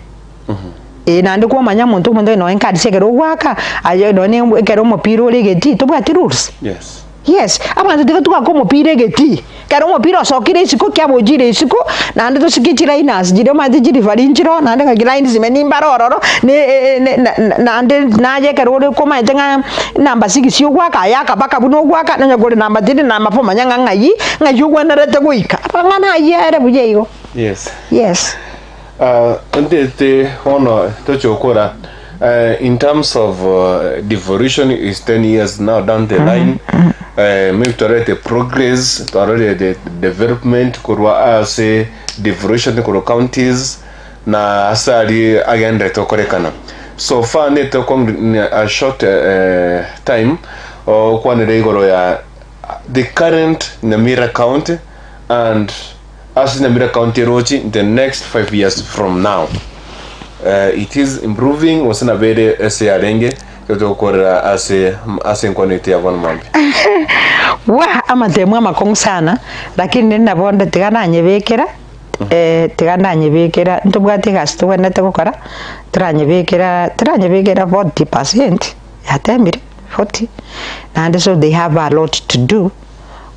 nande ko manya muntu mundo no enkadi segero gwaka ayo no ne kero mopiro legeti to bwati rules yes abantu tigatuka ko mopire geti kero mopiro sokire isiko kyabojire isiko nande to sikichira inas jire manje jiri valinchiro nande kagira indi zimeni mbarororo ne nande naje kero ko maitenga namba 6 yo gwaka yaka baka buno gwaka nanya gore namba 3 namba 4 manyanga ngayi ngayugwa narete guika apangana yere bujeyo yes in terms of devolution is 10 years now down the line. Maybe to the progress, to the development, kurwa say devolution kuro counties na asali again to korekana. So far net a short time kwa Igoro ya the current Nyamira county and as Nyamira county rochi in the next 5 years from now. It is improving wasana bede ese arenge yotokora ase connect ya bonmambe wa amatemu amakong sana lakini nabonde tigana nyebekera tiganda nyibikira ntubwati gasto wenete gukora tranyibikira 40% yatemire 40 and so they have a lot to do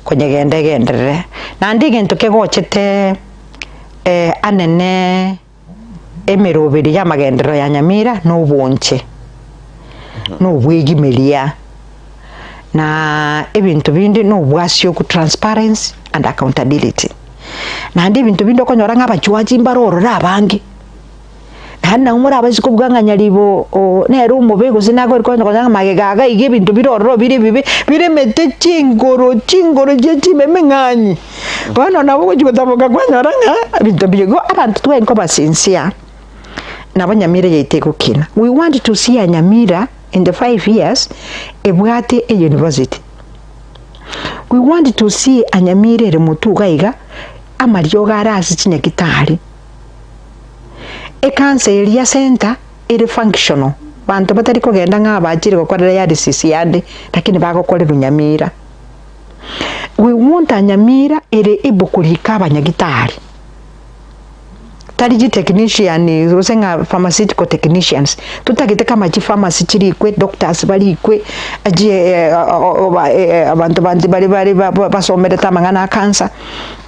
kwenye genderere na ndi gintu kegochete anene emirubiri ya magenderero ya Nyamira no bonche no bwigimilia na ebintu bindi no bwasyo ku transparency and accountability na ndi bintu bindi okonyora ng'abachuaji mbarorora abangi hana umura abaziko bwanganya libo nero umubego zinago rikonya magegaga ige bintu birororo bire mete chingoro je chimemeng'anyi bano nabo kujibataboga kwanyora bintu bigo abantu twenko basinsia nabanyamira yiteko kina. We want to see a Nyamira in the 5 years ebwate a university. We want to see a Nyamira remutuga iga amaryoga arasi chinyakitari. A cancer area center iri functional. Bantu batari kugenda ng'abakiri gukorera ya DCC yandi lakini bagokorera Nyamira. We want a Nyamira iri ibukulika abanyagitari. Tariji technician usenga pharmaceutical technicians tutagite kama chi pharmacy chiri ikwe doctors bali ikwe abantu bali basomere tamangana cancer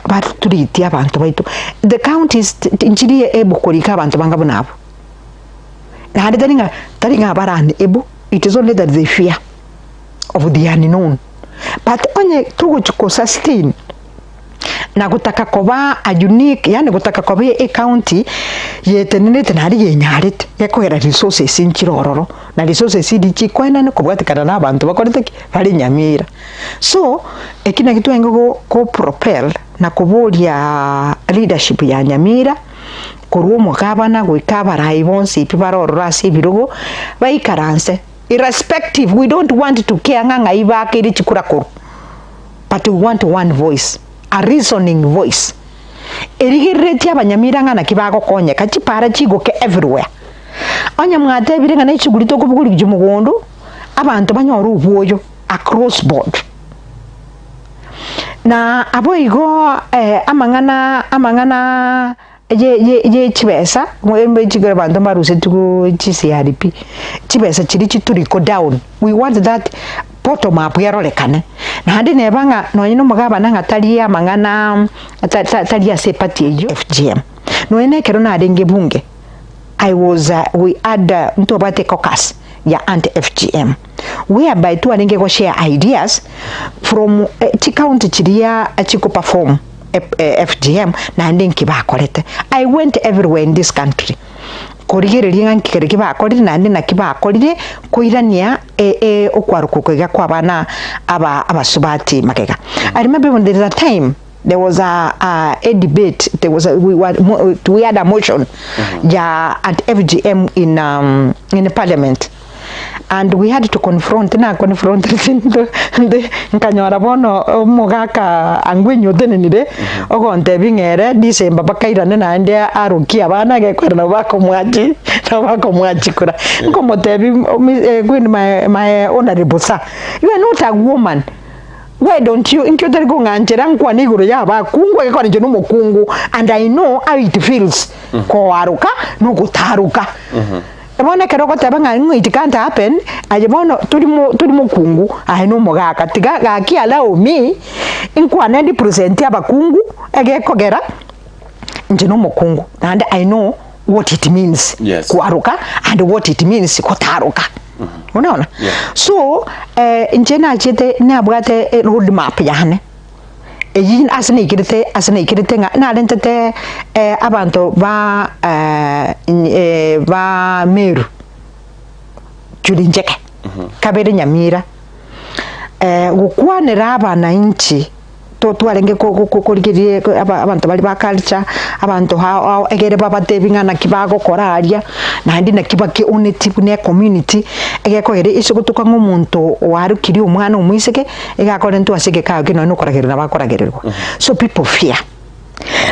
but turiti abantu baitu the counties injiri ebukulika abantu bangabonabo na hadi taringa barani ebu it is only that they fear of the unknown but onye tugo sustain na gutaka koba a unique yani gutaka koba e county yetenete nari yenyarite yakwera resources inchirororo na resources idichi kwena ne kobwatikana nabantu bakorete bali Nyamira so ekina kitu engo ko propel na kubulia leadership ya Nyamira kurumo kabana gwikabara ibonsi ipibarorora sibirugo baikaranse irrespective we don't want to care nganga ibaka iri chikurakuru but we want one voice, a reasoning voice. Erigireti abanyamira ngana kibago konye kachipara chigoke everywhere. Anya mwate birenga na chigurito kubuguri jumugondo abantu banyoro ubwoyo across board. Na aboigo amangana ye chibesa mwembe chigara bantu maruse tugo CRP chibesa chiri chituriko down. We want that bottom up yarolekane na handi nebanga no nyino mugaba nanga talia mangana talia sepati ejo FGM no enekero na adenge bunge we had ntobate caucus ya anti FGM whereby tu adenge go share ideas from county chiria chiko perform FGM na ndinki bakolete. I went everywhere in this country korigereria nkikere kibakorire na ndi na kibakorire kuirania okwarukukwega kwa bana abasubati makega. I remember when there was a time there was a debate, we had a motion at FGM in the parliament, and we had to confront the nkanyora bono mogaka angwenyo denenire ogonte bingere December bakairane na ande aruki abana gekorana bakomwaji kura ngomotebi queen my honorable sir, you are not a woman. Why don't you inkyotere go nganjera Enkwana iguru yaba kungu ekora nje n'umukungu, and I know how it feels ko aruka no gutaruka. Ebona kero ko tabanga it can't happen. Ajebono turi mukungu ahino mogaka tiga gaki allow me Enkwana ndi present abakungu egekogera nje n'umukungu, and I know what it means kuaruka and what it means kutaruka. Unaona? So njena chete na bwate road map yane yin asne ikirite na lentete abantu ba Meru Julinjeke kabere Nyamira gukwanira abana inchi twarenge kurigirie abantu bali ba culture abantu ha egere baba tebingana kibago koraria na ndi na kibake unity ne community egeko ere isugutuka nk'umuntu warukiri umwana umwiseke egakora ntu asike ka kino no koragerera bakoragererwa. So people fear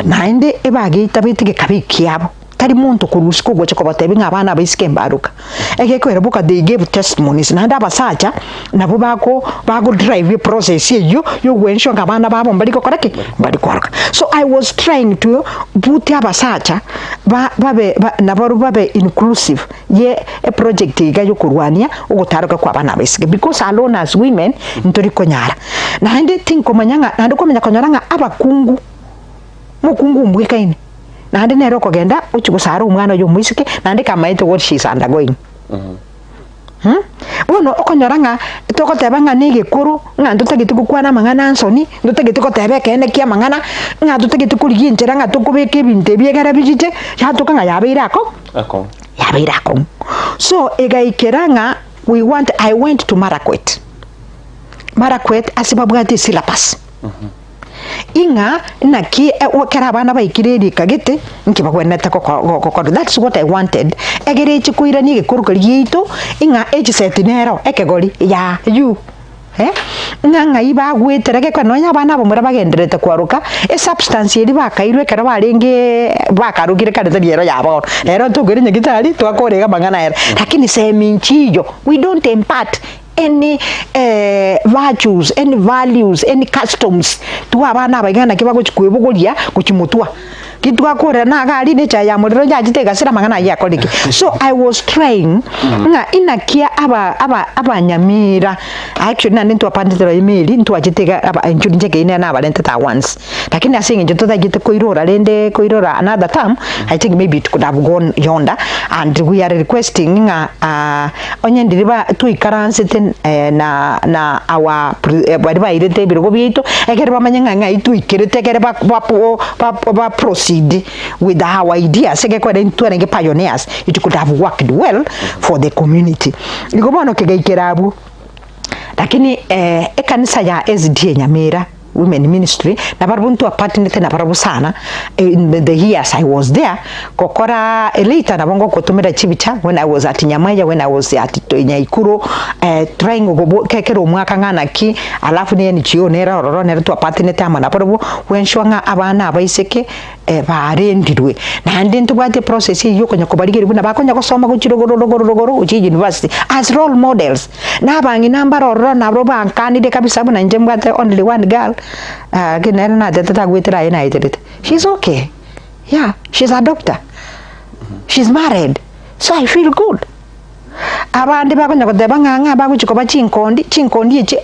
na ndi ebage itabitike kabiki yabo tari muntu kurusiko goche ko batebi ngabana baisike mbaruka ege ko erabuka they gave testimonies na ndaba sacha nabo bago drive process yo gwensho ngabana babo mbali ko korake mbali koraka. So I was trying to put abasacha babe inclusive ye a project igayo kurwania ugutaruka kwa bana baisike because alone as women ntori konyara na ndi tinko manyanga nandi ko manyakonyaranga abakungu mukungu mbwikaine nandi nero kogenda uchigusara umwana yo mwisike nandi kamaite what she's undergoing. Bono okonyoranga toko tebanga nigikuru nga ndutagite gukwana mangana nsoni ndutagite ko tebeke ene kia mangana nga ndutagite kuriginjira nga tukubeke ibinte byegara bijije yatuka nga yabeirako yabeirako. So egaikeranga I went to Marakwet asibabwati syllabus inga naki wakera bana baikireri kagete nkibagweneta ko that's what I wanted egere chikuira ni gikuruka yito inga set nero ekegori ya you nga iba gweterege kwa nonya bana bo murabagenderete kwaruka substance iri bakairwe kara barenge bakarugire kare yero yabo rero tugire nyagitari twakorega mangana era lakini seminchiyo we don't impart any virtues, any values, any customs to abana bagana kibago chikuebugolia kuchimutwa kitu akora na gari ne chaya modero jajite gasira mangana ya koliki. So I was trying nga inakia aba Nyamira actually na ntu apanditero email ntu ajitega aba njunjeke ine na abalente ta once lakini asinge nje totagite koirora another time. I think maybe it could have gone yonder and we are requesting nga onyendiriba tu ikaranse na our bariba irete birogo bito ekereba manyanga nga itu ikirete kereba ba proceed with our ideas kwa into and pioneers. It could have worked well for the community. Igobano kegaikerabu lakini ekanisa ya SDA Nyamira women ministry na barabuntu apartment na barabu sana in the years I was there kokora later na bongo kutumira chibicha when I was at Nyamaya, when I was at Nyaikuru trying go kekero mwaka ngana ki alafu ne nichio nera ororo nera tu apartment ama na barabu wenshwanga abana abaiseke barendirwe na ndintu bwate process yo konya kubarigiri buna bakonya gusoma kuchirogorogoro uchi university as role models na bangi namba ororo na bro bankani kabisa buna nje mbwate only one girl she's okay. Yeah, she's a doctor. She's married. So I feel good. Abandi bakonya kodebanga bakuchikoba chinkondi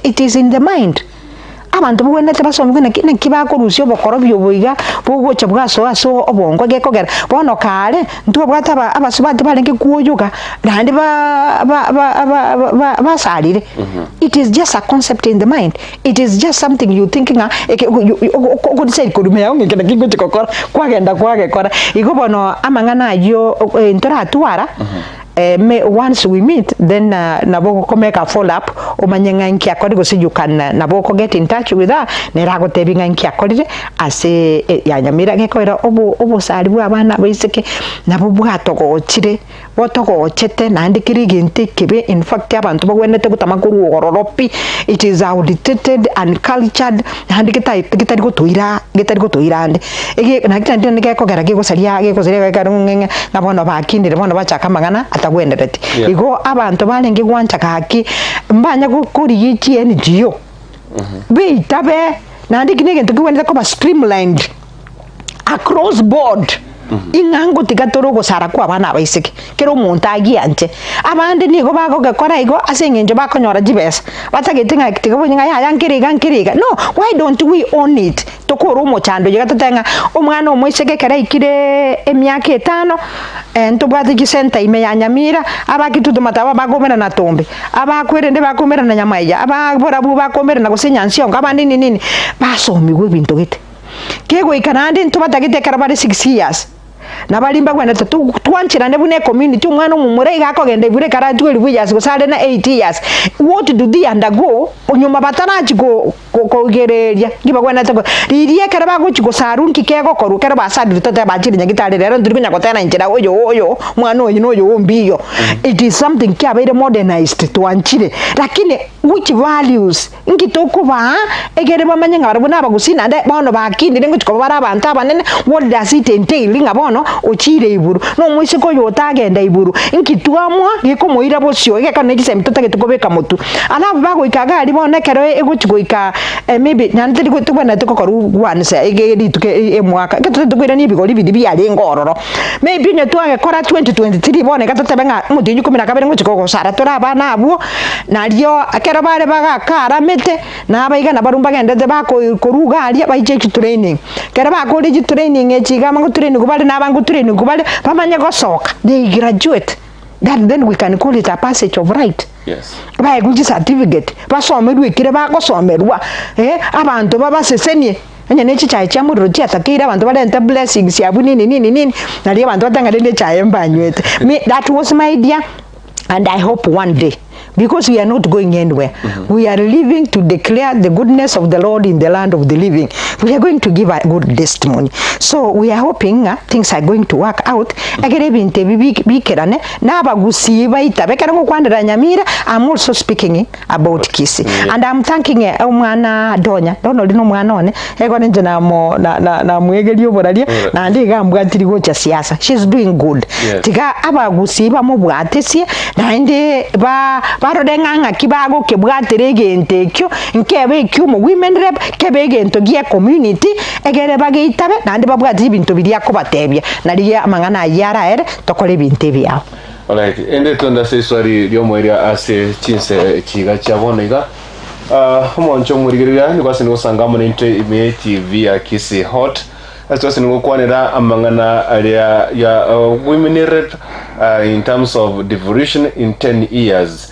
it is in the mind. Abantu bwene basomwe na kibako rusyo bokorobyo boiga bogocha bwaso aso obongo gekogera bono kale ntu bwata abasubati balenge kuoyoga nandi basalire. It is just a concept in the mind. It is just something you thinking could say could me ngeke na kingo chikokora kwagenda kwagekora igobono amangana yo entora tuara. Once we meet, then naboko make a follow up. Omanyanga inki akodi so you can naboko get in touch with her. Nerago tebinga inki akodi ase ya Nyamira gekoira obo sali bwa bana baiseke nabo bwatoko chire botoko chete nandikirigi ntikebe. In fact abantu bagwenete gutamakuru ororopi. It is outdated and cultured handikita gotuira ande ege nakita ndike kogera gegosaria gekarungenga nabono bakindire bono bachaka mangana atagwenderete igo abantu balenge gwanchaka haki mbanya gukuri yichi NGO beitabe nandikine ntukweneza ko ba streamlined across board. Ingango tigatoro gusara kwa bana baisike kero muntagi ante abandi nigo bago gakora igo asengenje bakonyora jibesa batagetinga tigobonya yankiriga no. Why don't we own it tokoro mo chando yigatatenga omwana omwiseke kera ikire emyaka 5 ntubwate gisenta ime ya Nyamira abakitutu mataba bagomera na tombe abakwere nde bakomera na Nyamaya ababora bakomera na gusenya nsyo ngabandi nini basomiwe bintu gite kego ikanandi ntubatagite karabare 6 years nabalimba kwenda twanchira nebune community umwana mumure gakogende bure karatu 12 years gusale na 8 years. What do they undergo onyuma batanachigo kugereria ngiba kwena tako ririe kera baguchiko sarunki kego koru kera basadi tote bachiri nyagitare rero ndirinya gotena injira oyo mwana oyo noyo ombiyo. It is something kya very modernized to anchire lakini which values ngitokuba egere bamanye ngaro bona bagusina nde bono bakindi nguchiko bara abantu abanene what does it entail ngabono ochire iburu no mwisiko yotagenda iburu nkitwamwa gikomoira bosyo igeka negise mitoto getukobeka mutu anabu bagoikaga ari bonekero eguchikoika maybe nantiri gutubona tukokoru wanse igeri tuke emwaka getutukwira ni bigori bidi byari ngororo maybe nyetwage kora 2023 bone gatotebenga mutinyu 12 nguchiko sara turabana abo nario akero bare bagakara mete nabaiga nabarumba gendete bakoruga ari baije training kera bakore training echiga mangu training kubale nabangu training kubale bamanye gosoka they graduate that then we can call it a passage of right. Yes. Ba guji certificate basomerwe kire bagosomerwa abantu babasesenie enya nechi chai chamuro chiata kire abantu balenta blessings yabu nini nali abantu batanga dende chai mbanywete me that was my idea and I hope one day because we are not going anywhere. We are living to declare the goodness of the Lord in the land of the living. We are going to give a good testimony. So we are hoping things are going to work out. I'm also speaking about Kisi. And I'm thanking Omwana Donya. Donald no mwanone. She's doing good. Tiga abagusiba mu bwatesie na inde barodenganga kibago kebwaterege entekyo nkebe kyumo women rep kebege ntogia community egere bagitabe nandi babwati ibintu biriako batebye nali amangana yara ere tokole bintu byao. Alright, ende tonda se swari ryo mweria ase chinse chiga chabonega omoncho murigirira ni kwase ni usangamo na ime TV ya Kisi Hot asitwase ni kwanira amangana area ya women rep in terms of devolution in 10 years.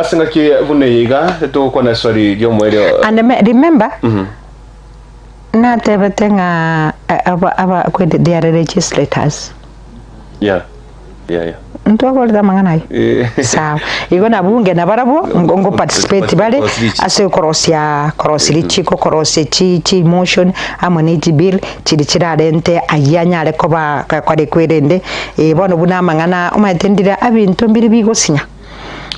Asinga ki vune yiga to kwana swari ryo mweria and remember na tebetenga aba kwende they are legislators. Yeah. Ntwakolera mangana sawa igo nabunge nabarabo ngo participate bale ase korosya chiko korosya chi motion amoniti bill chiri chirarente ayanya areko ba kware kwerende bono buna mangana umatendira abintu mbiri bigosinya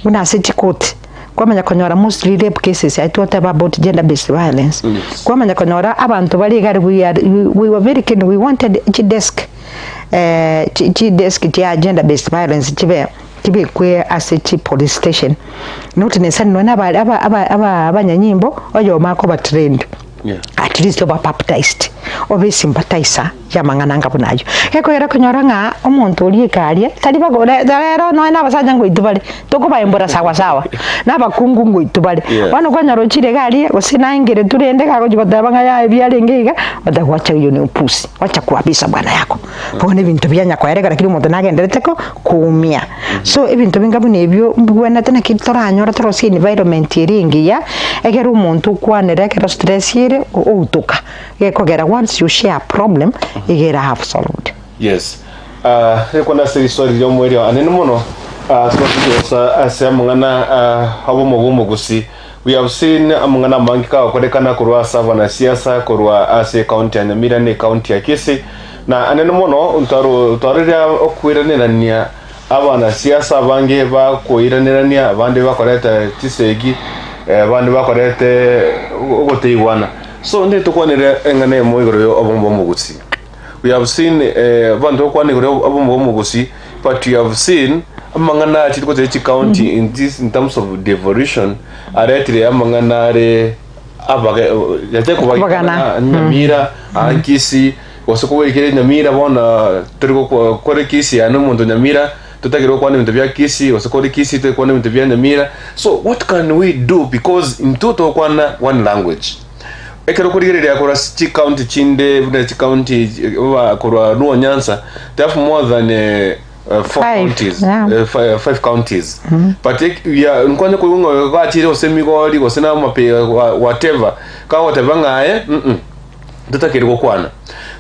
buna city court kwamanya konyora mostly rape cases I thought about gender based violence kwamanya konyora abantu bali gari we were very keen we wanted desk gender based violence kibe kwe as a police station not necessarily na abanyanyimbo oyo mako ba trend at least oba baptized obe sympathizer yamangana ngabunayo heko era konyoranga omuntu olikaria tali bagore rero no na basajja ngo itubale tokuba embora sawa nabakungu ngo itubale wano kwanyaro chire gari osina ingere turende kako jibatabanga ya ebyalengeiga badakwacha yo ne upusi wacha kuabisa bwana yako bone bintu byanya kwa erega kiri umuntu nagendereteko kumia so ebintu bingabune ebyo mbwana tena kitoranyora torosi environment iringi ya egera umuntu kwanere kero stress yire outuka gekogera once you share a problem you have solved. Yes. Ekwana seri story yo mweri anene mono twakujosa ase amangana habomo gusi we have seen amangana mangika okorekana kurwa sava na siasa kurwa ase county ya Nyamira ne county ya Kisi na anene mono utarira okwiranirania abana siasa bange ba koiranirania abandi bakoreta tisegi abandi bakorete ogoteyiwana so ndi tukwanire engane moigoro yo abombo mugusi we have seen bantu kwanire abombo mugusi but you have seen amangana chitiko chechi county in terms of devolution aretire amangana re abage yate kubagana Nyamira Kisi wasoko ikire Nyamira bona turiko kore Kisi ano muntu Nyamira tutagiro kwane bintu bya Kisi wasoko Kisi te kwane bintu bya Nyamira so what can we do because in total kwana one language ekero kurigirira akora chi county chinde bune chi county akora Ruo Nyanza they have more than 5 counties but nkwane ko ngo kwachire osemigori gosena mape whatever ka whatever ngaye tutakiri kwana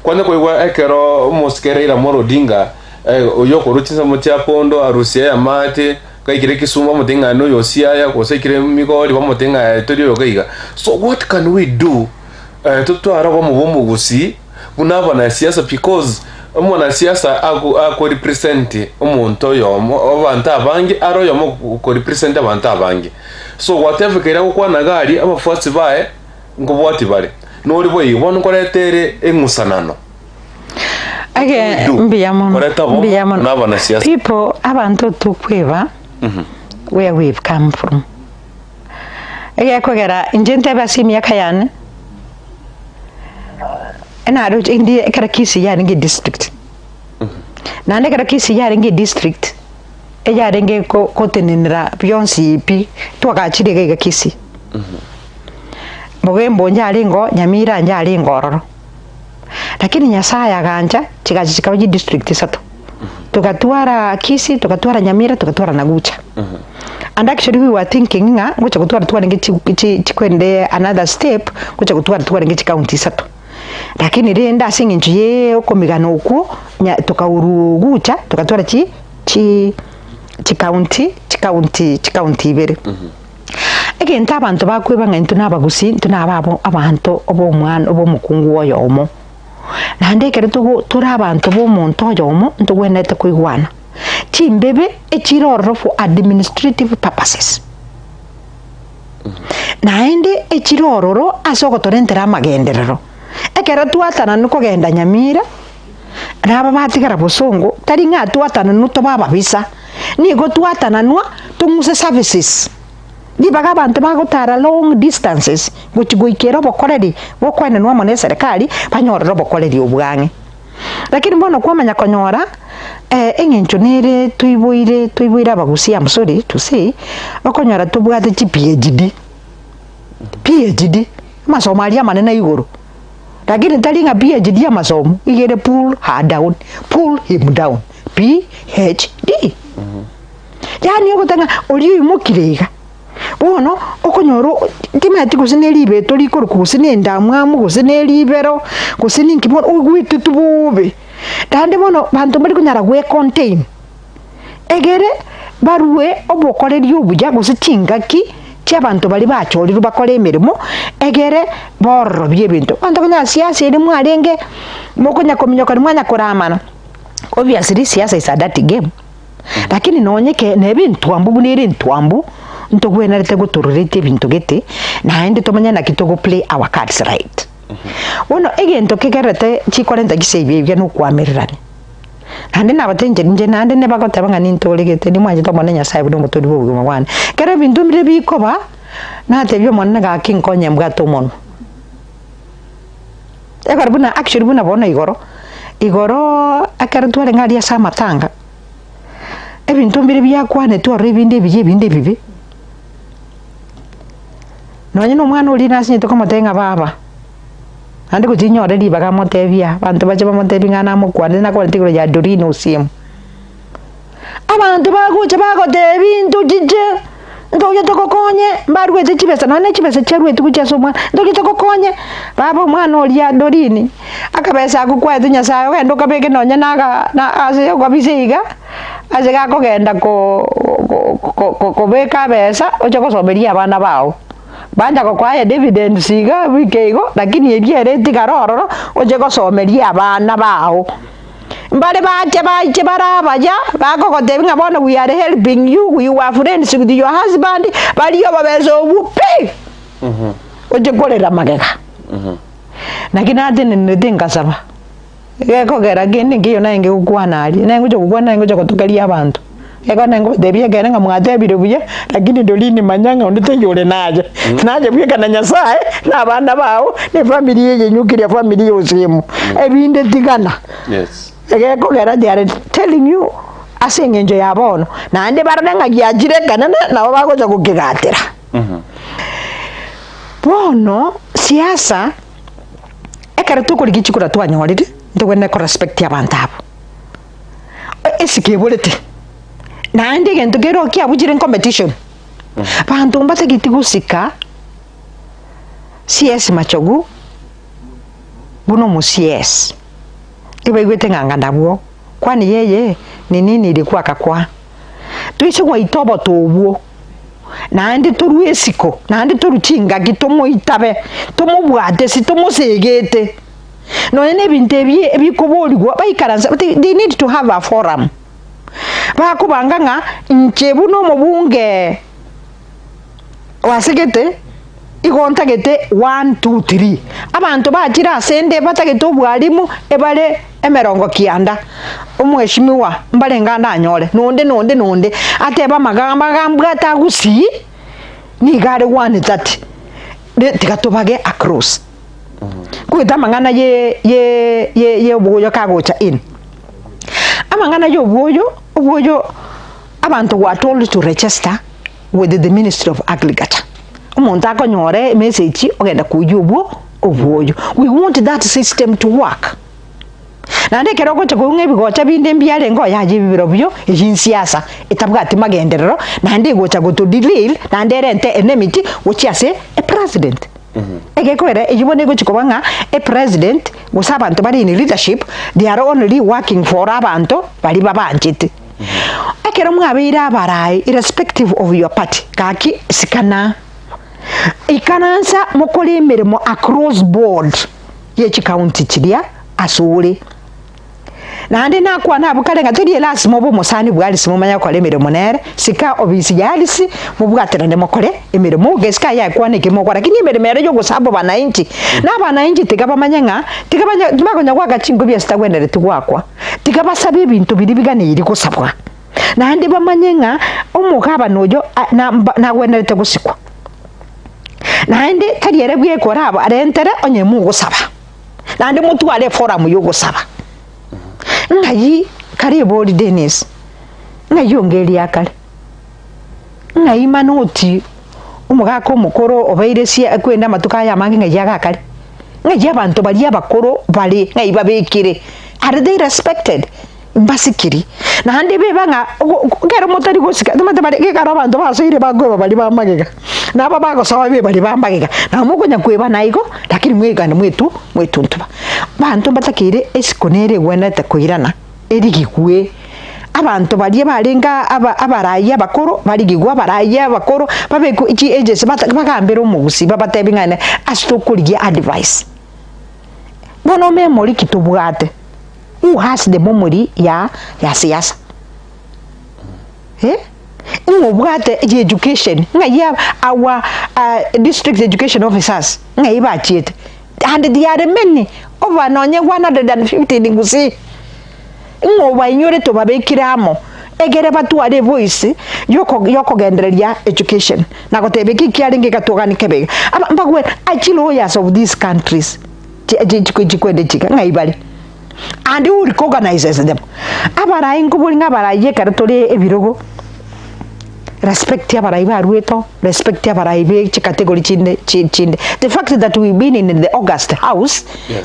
kwane ko ekero moskereira Moro Dinga oyoko ruchinza mutia pondo arusia ya mate kaikire Kisumu bamutenga no Yosiaya kosekire Migori bamutenga tori okaiga. So what can we do tutwara bomu gusi bunabana siasa because umwana siasa ako represent umuntu yomo abantu abangi aro yomo ko represent abantu abangi. So whatever kira kwana gari abafuasi bae ngobwati bari nori boyi bono koretere engusanano. Again, people abantu tukweva where we've come from. Again, kogera injente basimi yakayane. Na ro indi karakisi ya ngi district. Na ne karakisi ya ngi district. Eya renge ko tenenera Beyonce pi twakachire ga kisi. Mugembo njalingo Nyamira njalingo ororo. Lakini Nyasaya ganja chikachikawa district sato. Tukatwara Kisi, tukatwara Nyamira, tukatwara Nagucha. And actually we were thinking nga ngocha kutwara nge chikwende another step ngocha kutwara nge county sato. Lakini renda singinji ye komigano uko tukaurugucha tukatwara chi county ibere. Again tabantu bakwebanga ntunabagusi ntunababo abantu obomwana obomukungu oyomo. Nande kere turi abantu bomuntu oyomo ntugwenete kuigwana. Chimbebe echiroro for administrative purposes. Naende echirororo asogotorentera amagenderero. Ekere twatana nuko genda Nyamira naba batigara bosongo tari nga twatana nuto baba bisa nigo twatana nwa tunguse services. Dibaga abantu bagotara long distances guchiguikero bokoreri bokwene nwa mone serikali banyorero bokoreri obwange. Lakini mbona kwamanya konyora engencho nere tuibuire abagusi am sorry to say bakonyora tubwate PhD masomo ali amanene iguru. Lakini talinga PhD ya masomo igere pull her down, pull him down. PhD. Yani yokotanga oli mukirega. Bono okonyoro timati kusine libe toli koro kusine ndamwamu kusine libero kusine nkibon ogwite tubube dande bono bantu bari kunyara gwe contain egere baruwe obokoreri obuja gusicingaki cy'abantu bari bacyorira bakore emirimo egere borro by'ebintu bantu kunya siasa iri mwarenge mokonya kominyoka mwanya kuramana obviously siasa is a dirty game lakini nonyeke nebintu ambu niri ntwambu ntogwena rete gutururite bintu gete na ende tomanya na kitogo play our cards right. Wono egento kegerete chikorenta gisebye no kwamererane. Ande nabatenje nje nande ne bagotabanga nintolegete ni mwanje tomone Nyasaye buno mutodi bo buguma wane. Kera bintu mbire bikoba na tebyo monna ga kinkonye mbwato mono. Egara buna actually buna bona Igoro akaratware ngari ya samatanga. Ebintu mbire byakwane to rebinde bibi. Nonye no mwana uli nasi to komotenga baba. Ande kutinyo ndi baga motebia bantu baje bamotebi ngana mukwande na kwa ntikiro ya dorino simu. Abantu baguche bagote bintu jije. Ndoye tokokonye mbarwe chibesa none chibesa cherwe tukucha somwa ndoye tokokonye baba mwana oli ya dorini akabesa akukwetu Nyasaye wendo kabeke nonye na ase kwabisiga ase gakogenda ko beka besa ocho kosomeria abana bao banja kwa dividend siga wikego lakini ebiere tigaroro oje kosomeria abana bao mbale bache barabaja bakogote ngabona we are helping you, we are friends with your husband bali yo babezo bupe oje kolera magega nakina atene nedenga saba gekogera gene ngiyo nange ukwana ali nange ujo kugwana nange ujo kotukalia abantu ego nange debia gene ngamwatebire buye lakini dolini manyanga ondetengole naje bwe kana Nyasaye nabana bawo ne family ye nyukire family yosimu ebinde tigana. Yes. Ego gera they are telling you asengenjo yabono na ande barananga gyajire kana na bagoza kukigatira. Bono siasa ekara tukurigichikura twanyorire ndogwene ko respect yabantu abo esikebulete na ande gento gero kya bujire competition bantu mbate gitigusika CS machogu buno mu CS iba igwete nganga ndabwo kwani yeye ni nini ilikuwa kakwa tuise kwa itobo tobuo nandi turuesiko nandi turuchinga gitomo itabe tomo bwate si tomo segete no ene binte ebikoboligwa baikaranza they need to have a forum bakubanga nga nchebu no mubunge wasegete igontagete 1 2 3 abantu bachira sende batagete obwalimu ebale emerongo kianda omweshimiwa mbalenga ndanyole nonde ateba magamba atagusi ni gare 130 tigatubage across kuita mangana ye obuyo kagocha in amangana yo obuyo abantu were told to register with the Ministry of Agriculture. Umuntu akonyore message ogenda kujubo obuyo. We want that system to work. Na ndekero gocha kunge bigocha binde mbyale ngo yaje bibiro byo ejinsiasa etabwati magenderero na ndi gocha goto delil na nderente enemiti wochiase a president. Ege kwere ejibone gocha kubanga a president gusabantu bari in leadership, they are only working for abantu bali babanjite. Ekero mwabira barai irrespective of your party kaki sikana ikanansa mukole emirimo across board yechi county chidia asule nandi nakwana bukalenga tuli lasimo bo musani bwalisi mumanya kole emirimo nere sika obisi yalisi mubwatira ne mukole emirimo gesika yakwane kimoko lakini emirimo yo gusabo banainchi n'abanainchi tigabamanya tigabagonya gwagachingo byasta gwendere tugwakwa tigabasabe ibintu biribiganiri kusabwa nandi bamanyenga omugaba nojo na gwenerete gusikwa nandi kariere bwekora abo arentere onye mu gusaba nandi mutu ale forum yo gusaba ngayi kare body Dennis ngayi ongeri akale ngayi manoti umugako mukoro obairesi akwenda matuka ya mangi ngayi akale ngayi abantu bali abakoro bali ngayi babekire are they respected basikiri nandi bebanga ngero motari gosika tamata bali kekara abantu basoire bagwe bali bamagega naba bagosawa be bali bamagega na mugonya kweba naiko lakini mwegana mwetu ntuba bantu batakire esikonere gwena takwirana erigikwe abantu bali balenga abarayi abakoro bali gigwa abarayi abakoro babeko iki agency bakambera umugusi babatebingane asitokuliye advice bono memory kitubwate. Who has the memory ya siasa? Ngobwate education ngaya our district education officers ngayi bachete and there are many over nonye 150 ningusi ngoba inyore to babekiramo egere batware voice yoko gendereria education nagotebeki kiaringe katogani kebega mbagwe achilo lawyers of these countries chikwende chika ngayi bali and who recognizes them abarayi ngubulinga barayi karatole ebirogo respect abarayi barueto respect abarayi be category chinde the fact that we've been in the August house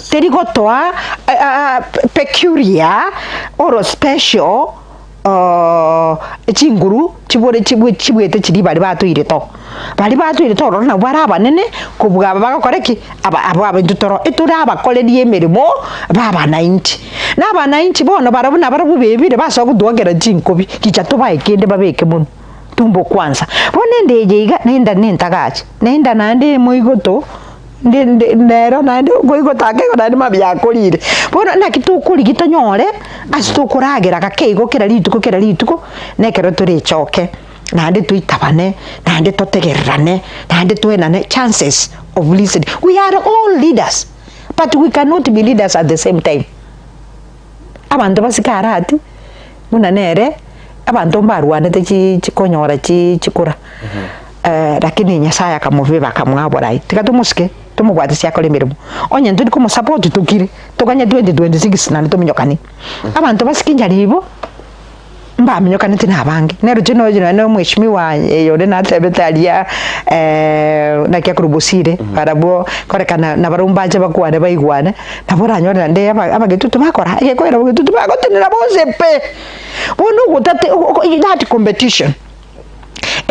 teri gotoa peculiar or special chinguru chibwete chiri bali batuire to rona baraba nene kubwa bagakoreki aba ndutoro etura abakolerie emirimo baba 90 naba 90 bono barabuna barabu bebire baso kudwogera jinkobi kicha tubaye kende babeke muno tumbo kwanza bonende yeiga nenda nentagachi nenda nande muigoto ndero nande goigotake nande mabyakorire bono nakitukuri gitonyore asitukuragera kakeigo kera lituko nekero turichoke nande tuitabane nande totegerane nande tuenane chances of listening. We are all leaders but we cannot be leaders at the same time. Abantu basikarati munanere abantu mbarwane chikonyora chikura lakini nyasaya kamuviva kamwabora tikatumuske tumugwatisi yakole mirimo onye nduri ko support tukire tuganye 2026 nani tuminyokani abantu basikinjaribo mbamenyokani tinabange nero jino no mweshimiwa yode natebetalia nakia kurubusire barabo korekana nabarumbaje bakwane bayigwane nabora nyore nde abagetutu bakora yekwera bagetutu bagotenera bose pe bono gutate that competition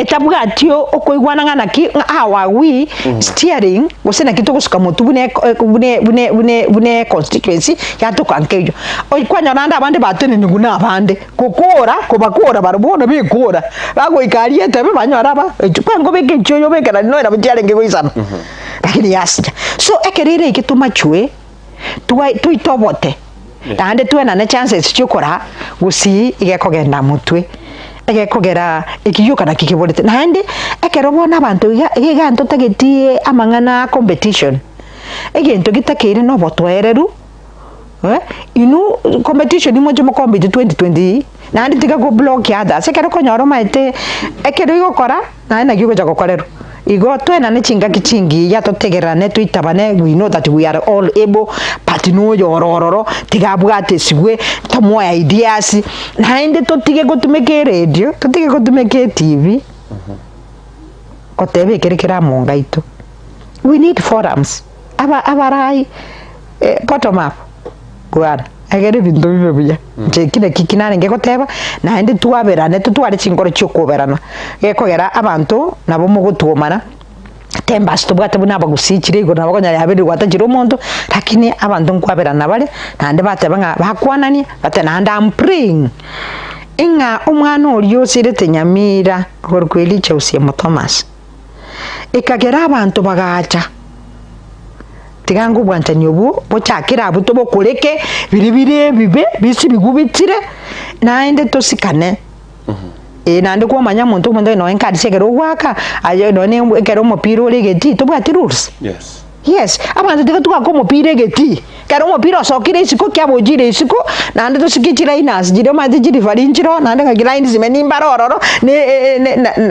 etabwatio okoigwana ngana ki awawi steering gusena kitugusuka mutu bune constituency yatukankeyo oikwanya nanda abandi batene niguna abande kubakora barubona bikora bagoikarie tebe banyora ba kwango bekecho yo bekana no era bujyarenge goisana lakini yasija so ekerire ikituma chwe tuitobote tande tuena na chances chukora gusi igekogenda mutwe egekogera ikiyuka na kikibolete nande ekerobona abantu iganto tagetie amangana competition egento gitakire no botwereru inu competition imoje mo compete 2020 nandi tiga go block yada sekero konyoro maite ekero igokora na gigo jago korero igo twena ne chinga kichingi ya totegerane tuitabane we know that we are all able but no yorororo tigabwate sigwe tomo ideas na inde totige gotumeke radio totige gotumeke TV kotebe kerekera monga ito we need forums abarai bottom up gwara agere bintu bibebuya kile kikinane ngekoteba na indi tuwaberane tutware chingoro cyokuberana gekogera abantu nabo mugutumana temba stobwate buna bagusikire igo nabagonya yabiri watajira umuntu lakini abantu nkwaberana bale nande batebanga bakwanani batena and I'm praying inga umwana oliyo sirete Nyamira gorkweli chausie mu Thomas ikagera abantu bagacha tigangu bwanta nyobu bochakira abuto bokoreke biribire bibe bisi bigubitire naende tosikane nande ko manya muntu muntu no enkadi segero waka ayo no ne ekero mopiro legeti to bwati rules yes abantu tiga tuka ko mopire geti kero mopiro sokire isiko kyabojire isiko nande tosikitira inas jire mazi jiri valinjiro nande kagira indi zimeni mbarororo ne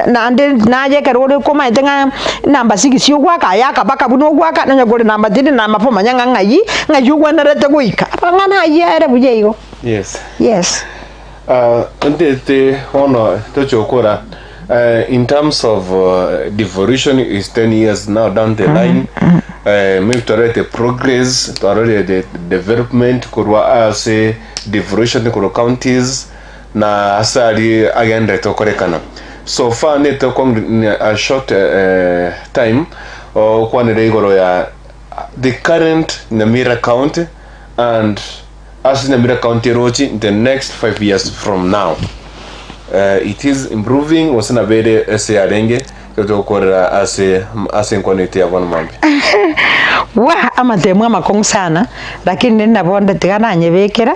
nande naje kero ko maitenga namba 6 yogwaka yaka baka buno gwaka nanya gore namba 3 namba 4 manyanga ngayi ngayugwa narete goika apangana yere bujeyo yes the honor tochokora in terms of devolution is 10 years now down the line maybe to the progress to the development kurwa ase devolution kuro counties na asali agenda tokorekana so far net a short time kwa ne Igoro ya the current Nyamira county and as Nyamira county rochi in the next 5 years from now it is improving wasana bere ese arenge kutokora ase Enkwana ya bwana mambi wa amatemu amakong sana lakini nabonda tigananye bekera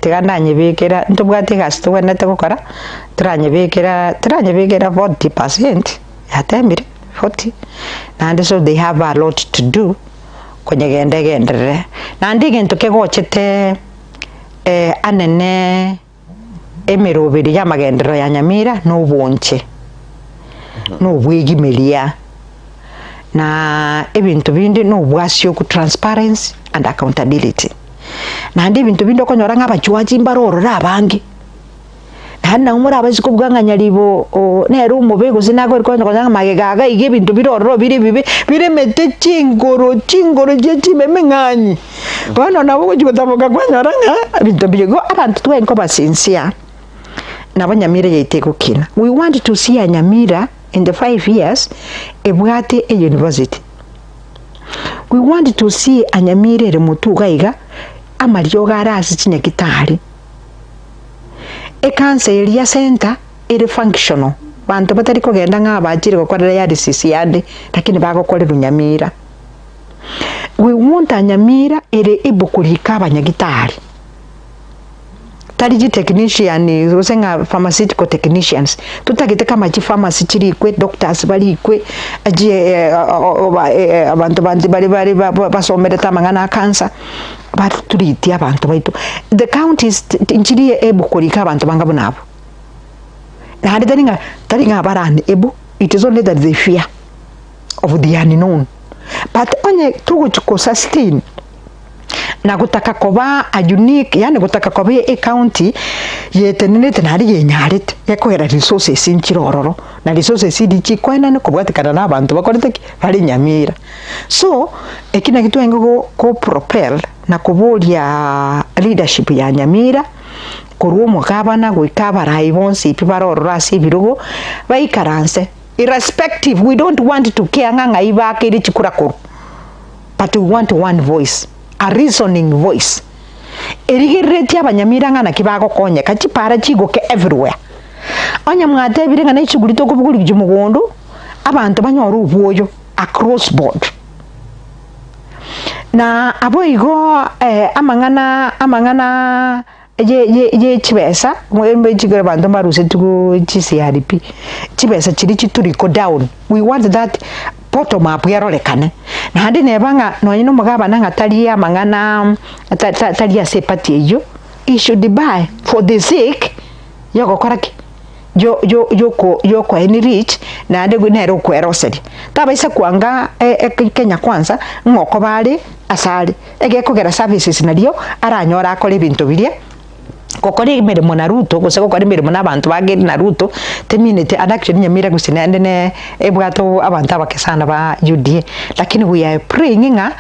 tigananye bekera ntubwate gasto wenete gukora turanye bekera 40% yatembire 40 and so they have a lot to do kwenye gendere nandi gintu kegochete anene emirubiri ya magendero ya Nyamira no bonche no bwegimelia na ebintu bindi no bwasyo ku transparency and accountability nandi ebintu bindi okonyora ng'abachwaji mbaroro rabangi hana umura abaziko bwanganya libo nero umubego zinago rikonya kwanga magegaga ige bintu biroro bire mete chingoro jechi memenganyi bano nabo kujutaboka kwanyaranga bintu bigo abantu twenko basinsia nabo Nyamira yaiteko kina we want to see a Nyamira in the 5 years ebwate a university we want to see a Nyamira remutuga iga amaryo garasi chinyakitari cancer center iri functional bantu batari kugenda ng'abakiri gukorera ya RCC yande lakini bagokorera Nyamira we want a Nyamira iri ibukulika abanyagitari tari technician usenga pharmaceutical technicians tutagite kama chi pharmacy chiri kwe doctors bali kwe aje abantu bari basomere tamangana cancer but turiti abantu baitu the counties inchiri ebukulika abantu bangabo nabo na hadi taringa barani ebu it is only that they fear of the unknown but onye tugo sustain na gutaka koba a unique yani gutaka koba e county yetenete nari yenyarite yakohera resources inchirororo na resources idichi kwena ne kubwatikana nabantu bakorete bari Nyamira so ekina kitu engo ko propel na kubulia leadership ya Nyamira kurumo kabana gwikabara ibonsi pibarorora sibirugo baikaranse irrespective. We don't want to care nganga ibake iri chikurakuru, but we want one voice, a reasoning voice. Erigireti abanyamira ngana kibago konye kachipara chigoke everywhere. Onya mwate birenga na ichugulito kubuguli jumugondo abantu banyoru ubuoyo across board. Na aboigo amangana ye chibesa mwembe chigere bantu maruse tuku CRP chibesa chiri chituriko down. We want that bottom up yarolekane na handi nebanga no nyino mugaba nanga talia mangana talia sepati ejo. He should buy for the sake yoko koraki yoko any rich na ande gunero kweroseri tabaisa kwanga Kenya kwanza ngoko bali asali egekogera services nadio aranyora akole bintu birie kokore mirimo na Ruto gose kokore mirimo n'abantu bageri na Ruto teminete adakiri Nyamira gusina ndene ebwato abantu abakesana ba UDA, lakini we are praying nga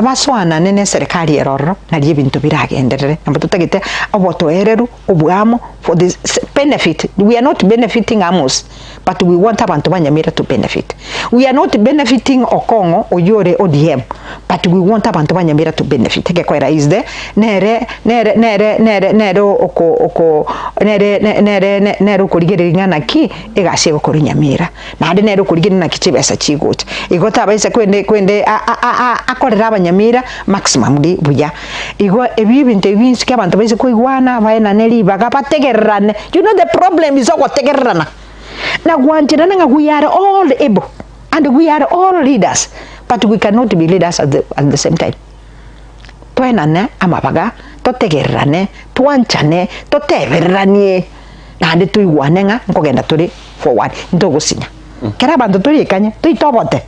baswana nene serikali eroro na bintu biragenderere nambato tagite oboto ereru obwamo for this benefit. We are not benefiting Amos, but we want abantu ba Nyamira to benefit. We are not benefiting Okongo oyore ODM, but we want abantu ba Nyamira to benefit. Gekwera is there nere nero kurigerera naki egase gukora Nyamira na ande nero kurigerera naki chibesa chigute igota abaise kwende akorera abanyamira maximum di buya igo ebibintu ebinsi abantu baise kuigwana baena neli bagabategererane. You know the problem is ogotegererana na gwantirana nga we are all able and we are all leaders, but we cannot be leaders at the same time. Twenane amabaga totegererane twanchane totebereranie na ande tuigwane nga nkogenda turi forward ndogusinya kera bantu turi kanye tuitobote,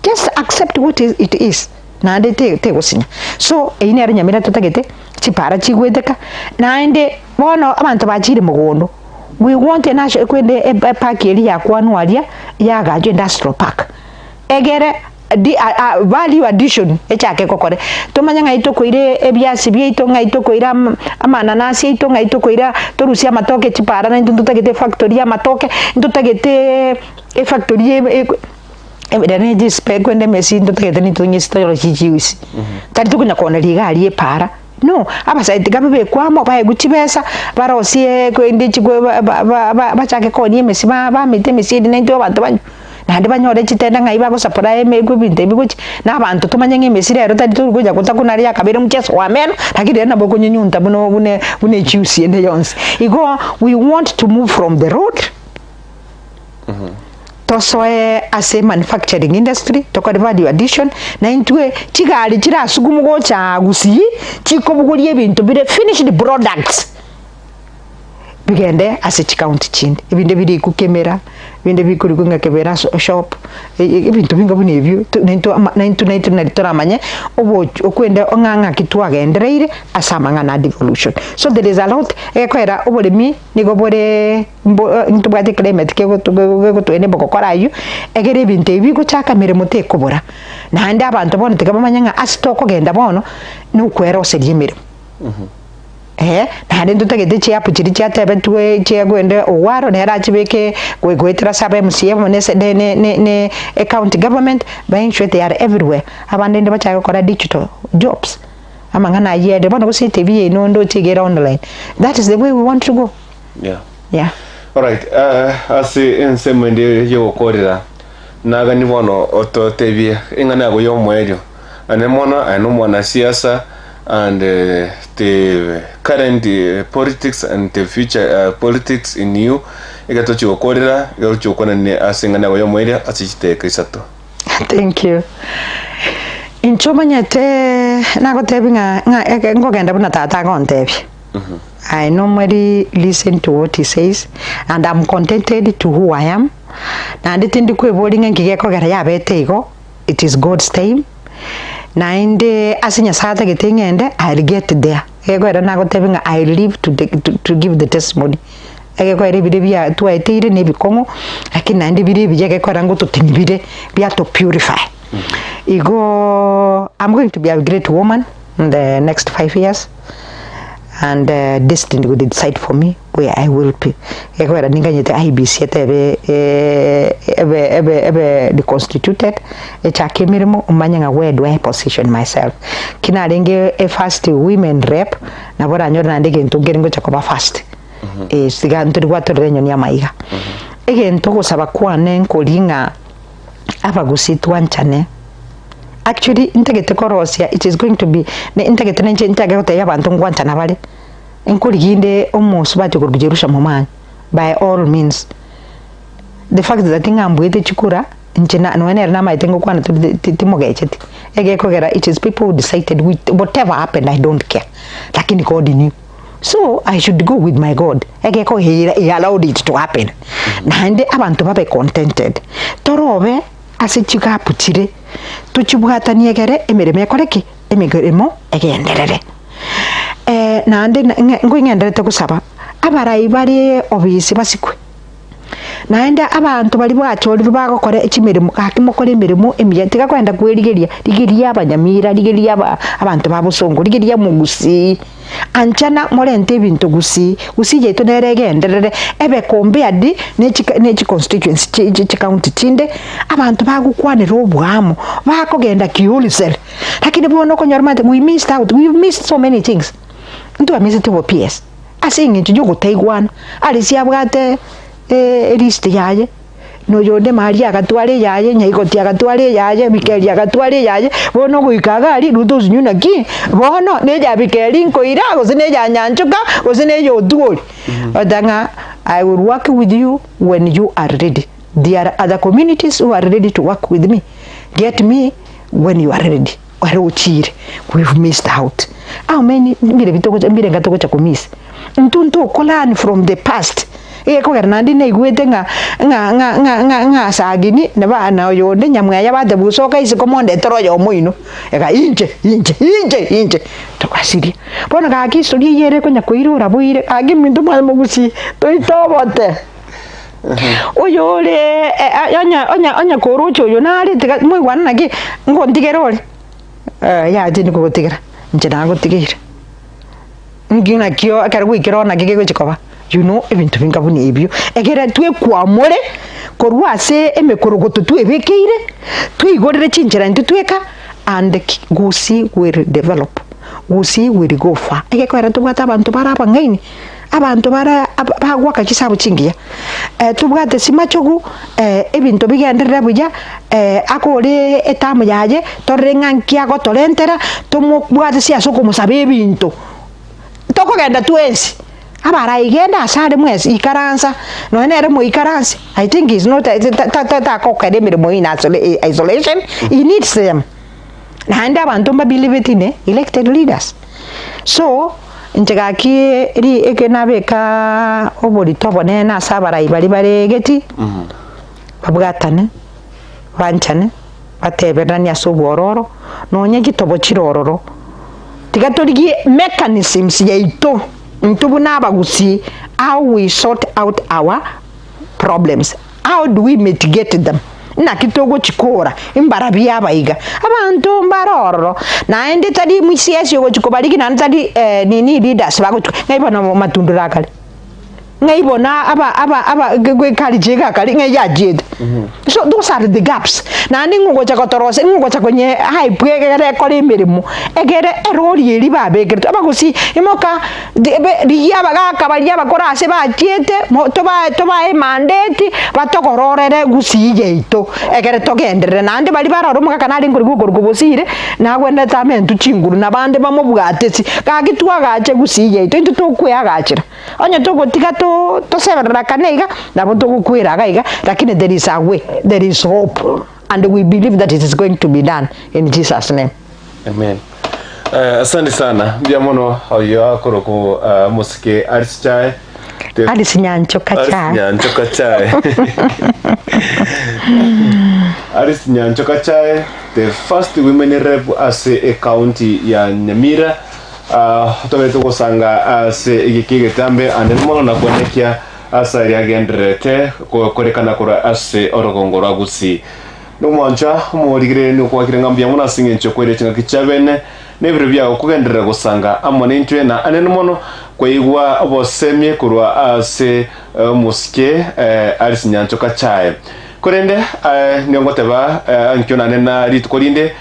just accept what it is na ande te gusinya. So ine ari Nyamira tutagete chipara chigweteka na ande bono abantu bachire mugondo. We want a national kwende park area kwanwalia ya gajo industrial park egere value addition echake kokore tumanya ngaito koire ebyasi byito ngaito koira amananasi ito ngaito koira torusia matoke chipara na ndutagete factory ya matoke ndutagete factory evidane dispe kwende mesi ndutagete nitunyi story chichiwisi tari tukunya kona ligali para no abasaiti gabe kwamo baye guchibesa barosie kwende chigwe bachake koni mesi ba mite mesi ndi abantu banyu nandi banyore chitenda ngaiba go sapora emegwe binte biguchi nabantu tumanye ng'emesi rero tari tukuja kutakunari yakabere mcheso wa meno lakini na boko nyunyunta bune juice ende yonse igo. We want to move from the road tosoe as a manufacturing industry tokore value addition na intue chigari chirasugumugo cha gusi chikobugulie bintu bire finished products bigende as a county chindi ibinde biri kukemera binde bikuri kunga kebera shop ibintu binga bune byo nento nalitoramanye obo okwenda onganga kitwagendereire asamanga na devolution. So there is a lot ekwera obolemi nigobore into bwate climate kego tuene bokokora yu egere binte bigo chaka mirimo tekobora na hande abantu bono tekabamanya asitoko genda bono nukwera oserie mirimo na hande tutagete chiapu chiri chatebe tuwe chiagwende owaro nera chibeke gwetera sabe MCM ne county government by sure they are everywhere abande ndi bacha gukora digital jobs amangana yede bono gusi TV no ndo tigera online. That is the way we want to go. Yeah all right. Asi ensemende yo korira naga ni bono oto TV ingana go yo mwejo ane mono ano mwana siasa and the current politics and the future politics in you igatochi okorera igaruchi okona ne asingana go yo mwejo asichite krisato. Thank you. Inchomanyete nagotebi nga ngogenda buna tata gontebi. I normally listen to what he says and I'm contented to who I am. Na nditindi kwebolinga ngigekogera yabete igo. It is God's time. Na inde asinya sata getengende I'll get there. Ego era nagotebi nga I live to give the testimony. Ege kwa bide bya tuaitire ne bikongo lakini na inde bide bijege kwa rango tutinibide bya to purify. Igo I'm going to be a great woman in the next 5 years. and destiny will decide for me where I will be. Ekwera ninganyete IBC ebe deconstituted echake mirimo umanya where do I position myself. Kina renge a first women rep na bora nyora na ndege ntungerengo chakoba first. Siga nturi watorrenyo nya maiga. Ege ntoko saba kwane nkolinga abagusi twanchane. Actually integete korosia it is going to be ne integete nje integete yabantu ngwanchana bale. Enkuliginde almost bati kurujerusha mumanya by all means. The fact that ngambwete chikura nchina nwenera na maitengo kwana timogecheti ege kogera it is people who decided with whatever happened I don't care lakini God knew, so I should go with my God. Ege ko he allowed it to happen na ende abantu babe contented torobe asichika putire tuchibwatani egere emireme ekoreki emiremo egenderere na ande ngwingenderete kusaba abarayi bari obisi basikwe na ende abantu bali bwachoriro bagokore ekimirimo kakimokore emirimo emiyetiga kwenda kwerigeria abanyamira rigeria abantu babusongo rigeria mugusi anchana morente ebintu gusi yeto neregenderere ebe compared ne constituency chi county chinde abantu bagukwanira obwamo bakogenda kiulisel lakini bono konyormate we missed so many things ntu amizete bo PS asinge njugo taigwana alisi abwate list yaye no yonde Maria agatware yaye nyaigoti agatware yaye Mikeli agatware yaye bono guikaga ari rutuzi nyuna ki bono neja Mikeli nkoira gozineja nyanchuka gozineja oduoli odanga I will work with you when you are ready. There are other communities who are ready to work with me. Get me when you are ready. We've missed out. How many mbire ngatoko cha kumiss ntuntu kolan from the past eko garnandi ne igwete nga sagini ne bana yonde nyamwaya bade busoka isiko monde toroyo muino ega inje tokasiri bona ga kisuri yere ko nyakoirura buire agi mindu malmo gusi toitobote oyole onya korucho yo nari tiga mwe wana gi ngondigerole ya tini ko tigira njena go tigira ngina kyo akarwe kirona gige chikoba ebintu bingabuni ebyo egera twe kwamore korwase emekorogoto twebekeire twigorere chinjira ntitweka and gusi will develop gusi will go far egekwera tubwata abantu baraba ngaini abantu bara bagwaka kisabo chingiya tubwate simachogu ebintu bigenderera buya akore etamu yaye torrengankia go torentera tumubwate siaso kumusabe ebintu tokogenda twensi abara igenda asare mwezi ikaransa no enere mo ikaransi I think is not ta kokere mirimo in isolation he needs them na anda abantu believe it in elected leaders so njagaki ri ekenabeka obori tobone na sabara ibari baregeti babwatane banchane bateberania sobororo no nyegi tobo chirororo tigatorigi mechanisms yaito ntubu nabagusi how we sort out our problems, how do we mitigate them na kitogo chikora imbara byabaiga abantu mbaroro na ende tadi mwisiasi yo chikobariki na tadi nini leaders bagutu ngaibona matundura kale ngaibona aba gwe kali jega kali ngayajid so those are the gaps na ningo chakotorose ningo chakonye hai pwegere kole mirimo egere erori eri babegere abagusi imoka riya bagaka bariya bakora ase bachete toba mandate batokororere gusi yeito egere togendere nande bari baroro muka nari ngori gukobosire na gwenda tamentu chinguru nabande bamubwatesi kagitwagache gusi yeito into tokweyagachira onye togotiga to severera kaneiga nabo togukwira gaiga lakini there is a way, there is hope and we believe that it is going to be done in Jesus name. Amen. Asante sana biamono oyo akoroko musike Alice Chae Alice Nyanchoka Chae Alice Nyanchoka Chae, the first women rep as a county ya Nyamira. Tobeto kusanga as igikige tambe anemo na konekia asa yagendrete korekana kora as orogongora gusi no mwancha mo rigire no kwa kirangambya muna singe nchokwere chinga kichabene nebiro bya okugenderera gusanga amone ntwe na anene mono kwaigwa obosemye kurwa ase musike Alice Chae korende nyongoteba ankyo nena ritukolinde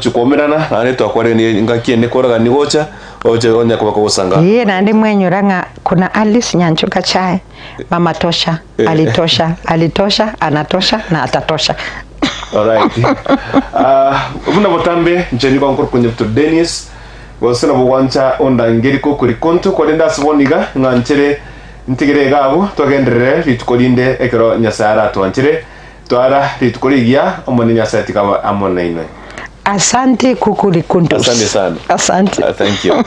tukomerana na neto akware ni ngakiende koraga ni gocha oche onya kwa kusanga na ndi mwenyuranga kuna Alice Chae mama tosha alitosha anatosha na atatosha. Alright. Ubuna botambe njeni kwa nkuru kwenye Dennis wasena bwancha onda ngeriko kuri konto kolenda siboniga nganchere ntigire gabo twagenderere ritukolinde ekero nyasara twanchere twara ritukoligia omone nyasati kama amona ino. Asante kukuli kuntus. Asante sana. Asante. Thank you.